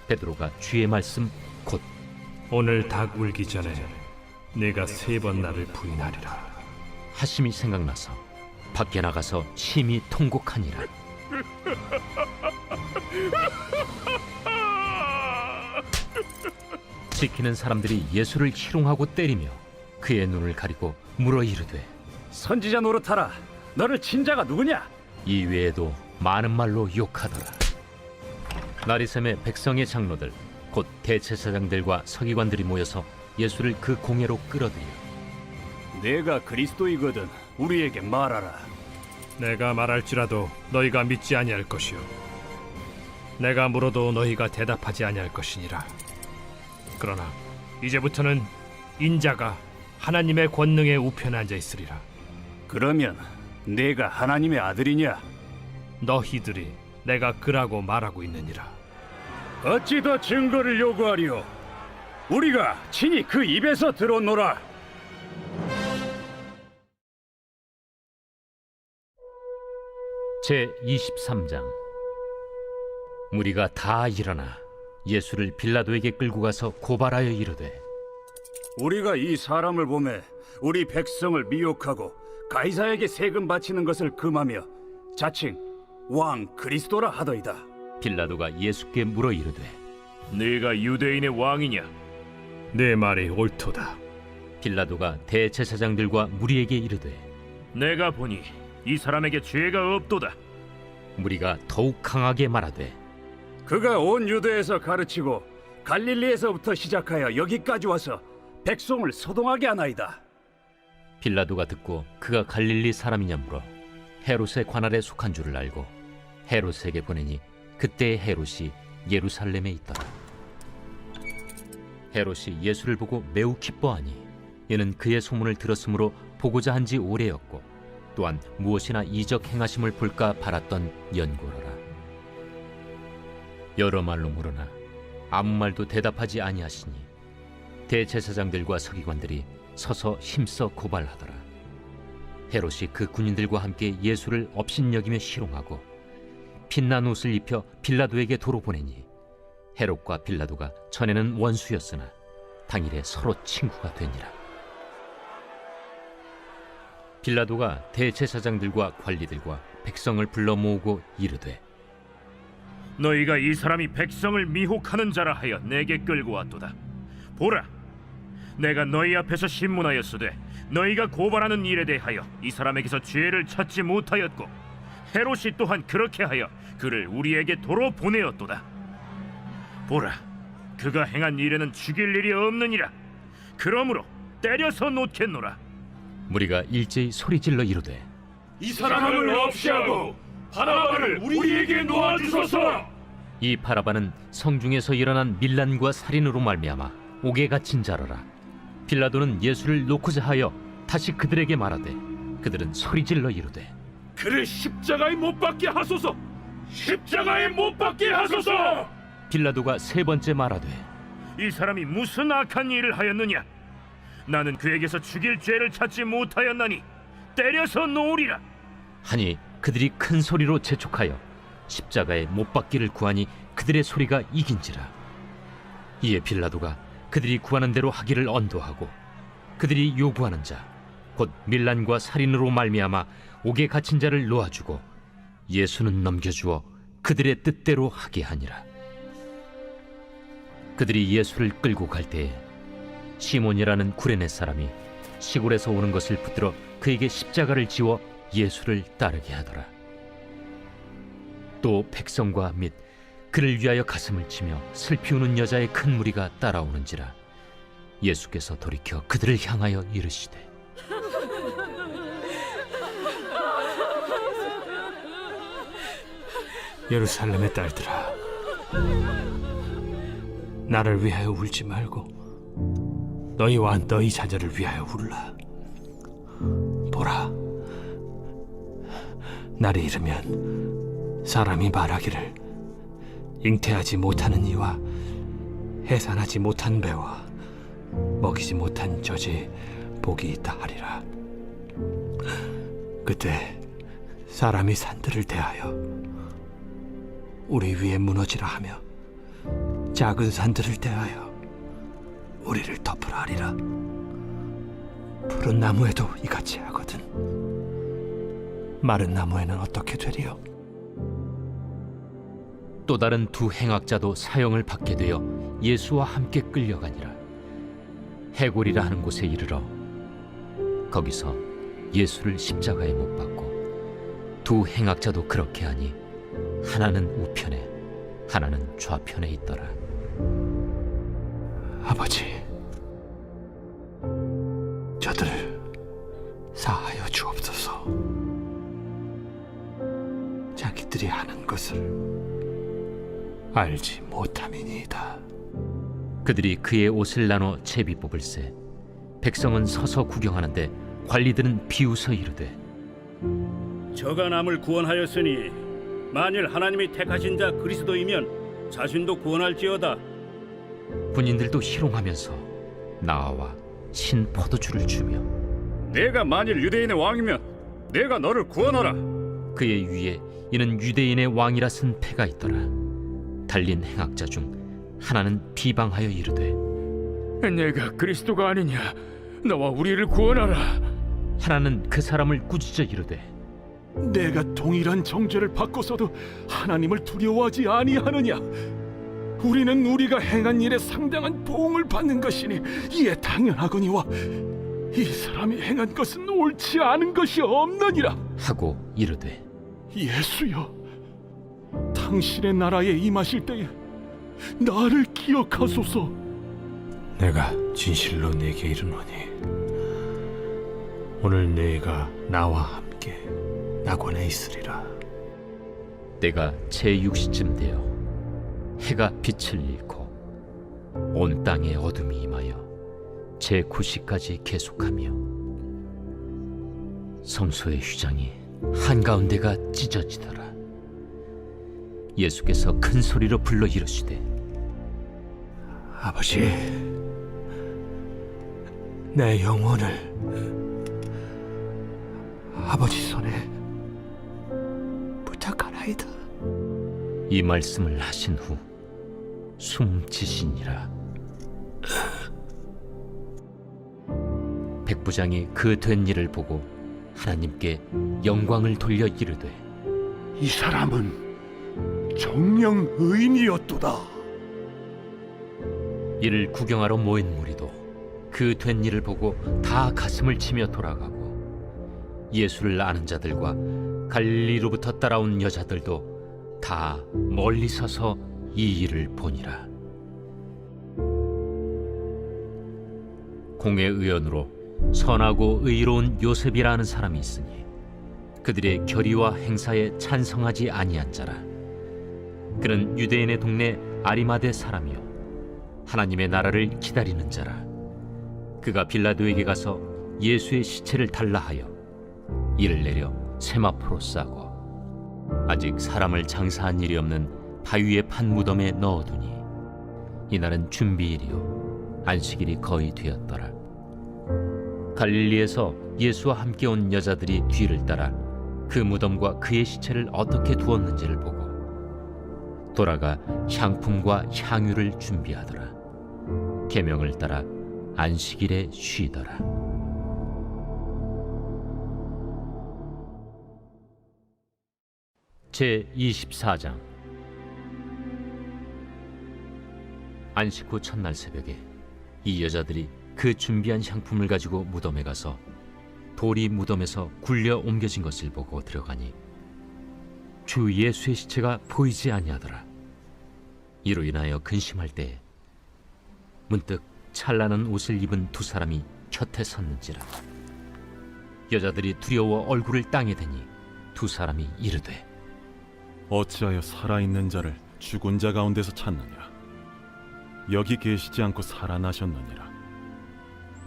베드로가 주의 말씀 곧 오늘 닭 울기 전에 네가 3번 나를 부인하리라 하심이 생각나서 밖에 나가서 심히 통곡하니라. 지키는 사람들이 예수를 희롱하고 때리며 그의 눈을 가리고 물어 이르되 선지자 노릇하라. 너를 친 자가 누구냐? 이 외에도 많은 말로 욕하더라. 나리샘의 백성의 장로들 곧 대제사장들과 서기관들이 모여서 예수를 그 공회로 끌어들여 내가 그리스도이거든 우리에게 말하라. 내가 말할지라도 너희가 믿지 아니할 것이요 내가 물어도 너희가 대답하지 아니할 것이니라. 그러나 이제부터는 인자가 하나님의 권능의 우편에 앉아 있으리라. 그러면 내가 하나님의 아들이냐? 너희들이 내가 그라고 말하고 있느니라. 어찌 더 증거를 요구하리요? 우리가 친히 그 입에서 들었노라. 제23장 무리가 다 일어나 예수를 빌라도에게 끌고 가서 고발하여 이르되 우리가 이 사람을 보매 우리 백성을 미혹하고 가이사에게 세금 바치는 것을 금하며 자칭 왕 그리스도라 하더이다. 빌라도가 예수께 물어 이르되 네가 유대인의 왕이냐? 내 말이 옳도다. 빌라도가 대제사장들과 무리에게 이르되 내가 보니 이 사람에게 죄가 없도다. 무리가 더욱 강하게 말하되 그가 온 유대에서 가르치고 갈릴리에서부터 시작하여 여기까지 와서 백성을 소동하게 하나이다. 빌라도가 듣고 그가 갈릴리 사람이냐 물어 헤롯의 관할에 속한 줄을 알고 헤롯에게 보내니 그때의 헤롯이 예루살렘에 있더라. 헤롯이 예수를 보고 매우 기뻐하니 이는 그의 소문을 들었으므로 보고자 한 지 오래였고 또한 무엇이나 이적 행하심을 볼까 바랐던 연고로라. 여러 말로 물으나 아무 말도 대답하지 아니하시니 대제사장들과 서기관들이 서서 힘써 고발하더라. 헤롯이 그 군인들과 함께 예수를 업신여기며 희롱하고 빛난 옷을 입혀 빌라도에게 도로 보내니 헤롯과 빌라도가 전에는 원수였으나 당일에 서로 친구가 되니라. 빌라도가 대제사장들과 관리들과 백성을 불러 모으고 이르되 너희가 이 사람이 백성을 미혹하는 자라 하여 내게 끌고 왔도다. 보라, 내가 너희 앞에서 신문하였으되 너희가 고발하는 일에 대하여 이 사람에게서 죄를 찾지 못하였고 헤롯이 또한 그렇게 하여 그를 우리에게 도로 보내었도다. 보라, 그가 행한 일에는 죽일 일이 없느니라. 그러므로 때려서 놓겠노라. 무리가 일제히 소리질러 이르되 이 사람을 없이 하고 바라바를 우리에게 놓아주소서. 이 바라바는 성중에서 일어난 밀란과 살인으로 말미암아 옥에 갇힌 자로라. 빌라도는 예수를 놓고자 하여 다시 그들에게 말하되 그들은 소리질러 이르되 그를 십자가에 못 박게 하소서. 십자가에 못 박게 하소서. 빌라도가 3번째 말하되 이 사람이 무슨 악한 일을 하였느냐? 나는 그에게서 죽일 죄를 찾지 못하였나니 때려서 놓으리라. 하니 그들이 큰 소리로 재촉하여 십자가에 못 박기를 구하니 그들의 소리가 이긴지라. 이에 빌라도가 그들이 구하는 대로 하기를 언도하고 그들이 요구하는 자 곧 밀란과 살인으로 말미암아 옥에 갇힌 자를 놓아주고 예수는 넘겨주어 그들의 뜻대로 하게 하니라. 그들이 예수를 끌고 갈 때에 시몬이라는 구레네 사람이 시골에서 오는 것을 붙들어 그에게 십자가를 지워 예수를 따르게 하더라. 또 백성과 및 그를 위하여 가슴을 치며 슬피 우는 여자의 큰 무리가 따라오는지라. 예수께서 돌이켜 그들을 향하여 이르시되 예루살렘의 딸들아, 나를 위하여 울지 말고 너희와 너희 자녀를 위하여 울라. 보라, 날이 이르면 사람이 말하기를 잉태하지 못하는 이와 해산하지 못한 배와 먹이지 못한 젖이 복이 있다 하리라. 그때 사람이 산들을 대하여 우리 위에 무너지라 하며 작은 산들을 대하여 우리를 덮으라 하리라. 푸른 나무에도 이같이 하거든 마른 나무에는 어떻게 되리요? 또 다른 두 행악자도 사형을 받게 되어 예수와 함께 끌려가니라. 해골이라 하는 곳에 이르러 거기서 예수를 십자가에 못 박고 두 행악자도 그렇게 하니 하나는 우편에 하나는 좌편에 있더라. 아버지, 저들을 사하여 주옵소서. 자기들이 하는 것을 알지 못함이니이다. 그들이 그의 옷을 나눠 제비 뽑을세. 백성은 서서 구경하는데 관리들은 비웃어 이르되 저가 남을 구원하였으니 만일 하나님이 택하신 자 그리스도이면 자신도 구원할지어다. 군인들도 희롱하면서 나와 신 포도주를 주며 내가 만일 유대인의 왕이면 내가 너를 구원하라. 그의 위에 이는 유대인의 왕이라 쓴 패가 있더라. 달린 행악자 중 하나는 비방하여 이르되 내가 그리스도가 아니냐? 너와 우리를 구원하라. 하나는 그 사람을 꾸짖어 이르되 내가 동일한 정죄를 받고서도 하나님을 두려워하지 아니하느냐? 우리는 우리가 행한 일에 상당한 보응을 받는 것이니 이에 당연하거니와 이 사람이 행한 것은 옳지 않은 것이 없느니라 하고 이르되 예수여, 당신의 나라에 임하실 때에 나를 기억하소서. 내가 진실로 네게 이르노니 오늘 네가 나와 함께 낙원에 있으리라. 때가 제6시쯤 되어 해가 빛을 잃고 온 땅에 어둠이 임하여 제9시까지 계속하며 성소의 휘장이 한가운데가 찢어지더라. 예수께서 큰 소리로 불러 이르시되 아버지, 내 영혼을 아버지 손에 부탁하나이다. 이 말씀을 하신 후 숨지시니라. 백부장이 그 된 일을 보고 하나님께 영광을 돌려 이르되 이 사람은 정령 의인이었도다. 이를 구경하러 모인 무리도 그 된 일을 보고 다 가슴을 치며 돌아가고 예수를 아는 자들과 갈릴리로부터 따라온 여자들도 다 멀리 서서 이 일을 보니라. 공회 의원으로 선하고 의로운 요셉이라 하는 사람이 있으니 그들의 결의와 행사에 찬성하지 아니한 자라. 그는 유대인의 동네 아리마대 사람이요 하나님의 나라를 기다리는 자라. 그가 빌라도에게 가서 예수의 시체를 달라 하여 이를 내려 세마포로 싸고 아직 사람을 장사한 일이 없는 바위에 판 무덤에 넣어두니 이날은 준비일이요 안식일이 거의 되었더라. 갈릴리에서 예수와 함께 온 여자들이 뒤를 따라 그 무덤과 그의 시체를 어떻게 두었는지를 보고 돌아가 향품과 향유를 준비하더라. 계명을 따라 안식일에 쉬더라. 제24장. 안식 후 첫날 새벽에 이 여자들이 그 준비한 향품을 가지고 무덤에 가서 돌이 무덤에서 굴려 옮겨진 것을 보고 들어가니 주 예수의 시체가 보이지 아니하더라. 이로 인하여 근심할 때에 문득 찬란한 옷을 입은 두 사람이 곁에 섰는지라. 여자들이 두려워 얼굴을 땅에 대니 두 사람이 이르되 어찌하여 살아있는 자를 죽은 자 가운데서 찾느냐? 여기 계시지 않고 살아나셨느니라.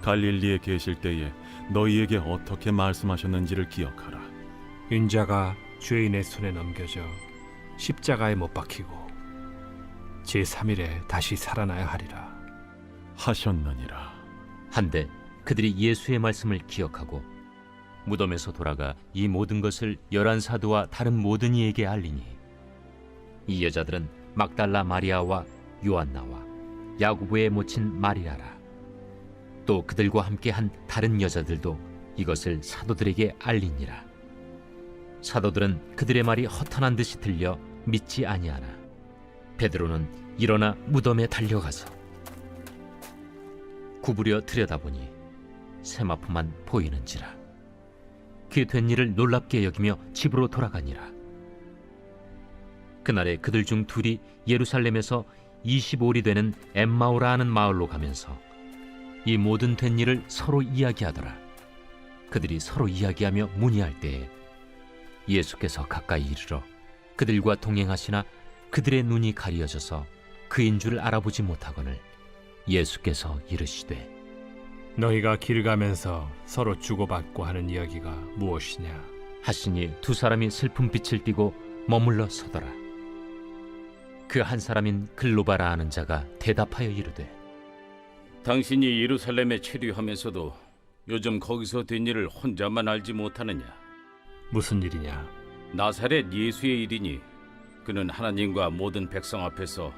갈릴리에 계실 때에 너희에게 어떻게 말씀하셨는지를 기억하라. 인자가 죄인의 손에 넘겨져 십자가에 못 박히고 제3일에 다시 살아나야 하리라 하셨느니라. 한데 그들이 예수의 말씀을 기억하고 무덤에서 돌아가 이 모든 것을 11 사도와 다른 모든 이에게 알리니 이 여자들은 막달라 마리아와 요한나와 야고보의 모친 마리아라. 또 그들과 함께 한 다른 여자들도 이것을 사도들에게 알리니라. 사도들은 그들의 말이 허탄한 듯이 들려 믿지 아니하나 베드로는 일어나 무덤에 달려가서 구부려 들여다보니 세마포만 보이는지라. 그 된 일을 놀랍게 여기며 집으로 돌아가니라. 그날에 그들 중 둘이 예루살렘에서 25里되는 엠마오라 하는 마을로 가면서 이 모든 된 일을 서로 이야기하더라. 그들이 서로 이야기하며 문의할 때에 예수께서 가까이 이르러 그들과 동행하시나 그들의 눈이 가리어져서 그인 줄 알아보지 못하거늘 예수께서 이르시되 너희가 길 가면서 서로 주고받고 하는 이야기가 무엇이냐 하시니 두 사람이 슬픈 빛을 띠고 머물러 서더라. 그 한 사람인 글로바라 하는 자가 대답하여 이르되 당신이 예루살렘에 체류하면서도 요즘 거기서 된 일을 혼자만 알지 못하느냐? 무슨 일이냐? 나사렛 예수의 일이니 그는 하나님과 모든 백성 앞에서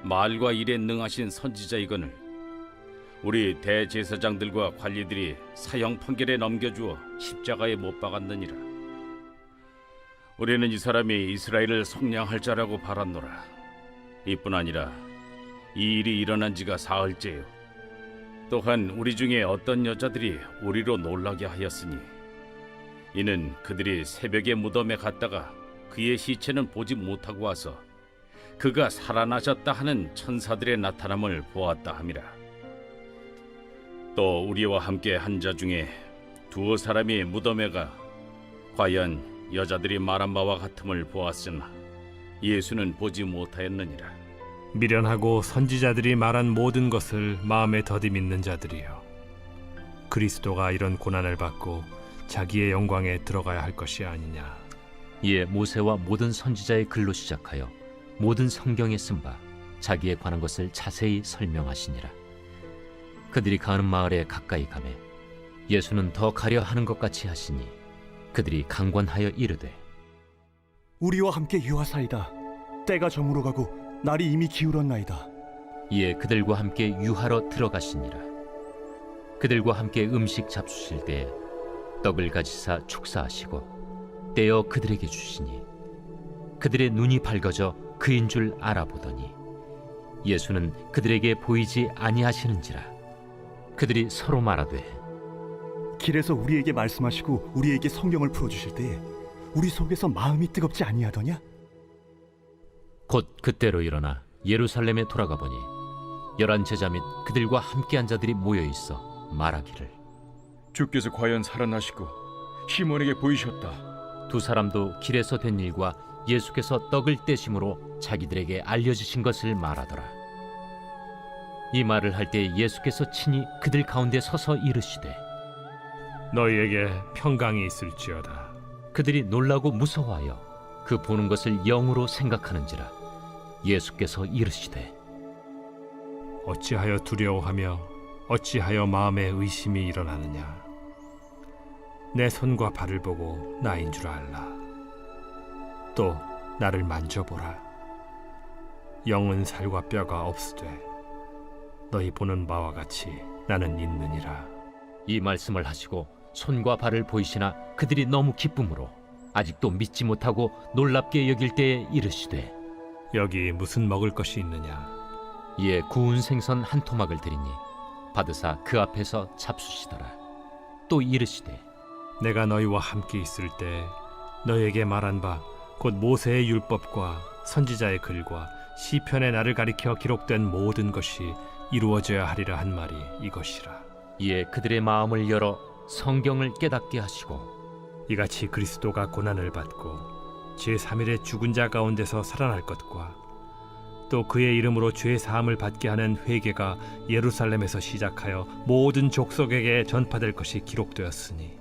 말과 일에 능하신 선지자이거늘 우리 대제사장들과 관리들이 사형 판결에 넘겨주어 십자가에 못 박았느니라. 우리는 이 사람이 이스라엘을 속량할 자라고 바랐노라. 이뿐 아니라 이 일이 일어난 지가 사흘째요. 또한 우리 중에 어떤 여자들이 우리로 놀라게 하였으니 이는 그들이 새벽에 무덤에 갔다가 그의 시체는 보지 못하고 와서 그가 살아나셨다 하는 천사들의 나타남을 보았다 함이라. 또 우리와 함께 한 자 중에 두어 사람이 무덤에 가 과연 여자들이 말한 바와 같음을 보았으나 예수는 보지 못하였느니라. 미련하고 선지자들이 말한 모든 것을 마음에 더디 믿는 자들이여, 그리스도가 이런 고난을 받고 자기의 영광에 들어가야 할 것이 아니냐. 이에 모세와 모든 선지자의 글로 시작하여 모든 성경에 쓴 바 자기에 관한 것을 자세히 설명하시니라. 그들이 가는 마을에 가까이 가매 예수는 더 가려 하는 것 같이 하시니 그들이 강권하여 이르되 우리와 함께 유하사이다. 때가 저물어 가고 날이 이미 기울었나이다. 이에 그들과 함께 유하러 들어가시니라. 그들과 함께 음식 잡수실 때에 떡을 가지사 축사하시고 떼어 그들에게 주시니 그들의 눈이 밝아져 그인 줄 알아보더니 예수는 그들에게 보이지 아니하시는지라. 그들이 서로 말하되 길에서 우리에게 말씀하시고 우리에게 성경을 풀어주실 때에 우리 속에서 마음이 뜨겁지 아니하더냐? 곧 그때로 일어나 예루살렘에 돌아가 보니 11 제자 및 그들과 함께한 자들이 모여 있어 말하기를 주께서 과연 살아나시고 시몬에게 보이셨다. 두 사람도 길에서 된 일과 예수께서 떡을 떼심으로 자기들에게 알려주신 것을 말하더라. 이 말을 할 때 예수께서 친히 그들 가운데 서서 이르시되 너희에게 평강이 있을지어다. 그들이 놀라고 무서워하여 그 보는 것을 영으로 생각하는지라. 예수께서 이르시되 어찌하여 두려워하며 어찌하여 마음에 의심이 일어나느냐. 내 손과 발을 보고 나인 줄 알라. 또 나를 만져보라. 영은 살과 뼈가 없으되 너희 보는 바와 같이 나는 있느니라. 이 말씀을 하시고 손과 발을 보이시나 그들이 너무 기쁨으로 아직도 믿지 못하고 놀랍게 여길 때에 이르시되 여기 무슨 먹을 것이 있느냐. 이에 구운 생선 한 토막을 드리니 받으사 그 앞에서 잡수시더라. 또 이르시되 내가 너희와 함께 있을 때 너희에게 말한 바 곧 모세의 율법과 선지자의 글과 시편의 나를 가리켜 기록된 모든 것이 이루어져야 하리라 한 말이 이것이라. 이에 그들의 마음을 열어 성경을 깨닫게 하시고 이같이 그리스도가 고난을 받고 제3일에 죽은 자 가운데서 살아날 것과 또 그의 이름으로 죄 사함을 받게 하는 회개가 예루살렘에서 시작하여 모든 족속에게 전파될 것이 기록되었으니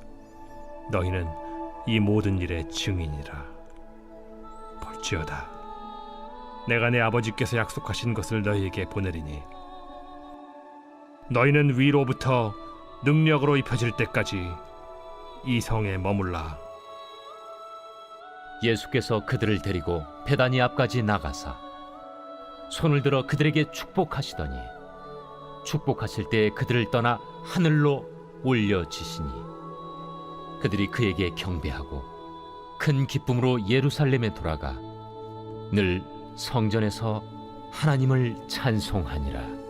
너희는 이 모든 일의 증인이라. 볼지어다, 내가 내 아버지께서 약속하신 것을 너희에게 보내리니 너희는 위로부터 능력으로 입혀질 때까지 이 성에 머물라. 예수께서 그들을 데리고 베다니 앞까지 나가사 손을 들어 그들에게 축복하시더니 축복하실 때 그들을 떠나 하늘로 올려지시니 그들이 그에게 경배하고 큰 기쁨으로 예루살렘에 돌아가 늘 성전에서 하나님을 찬송하니라.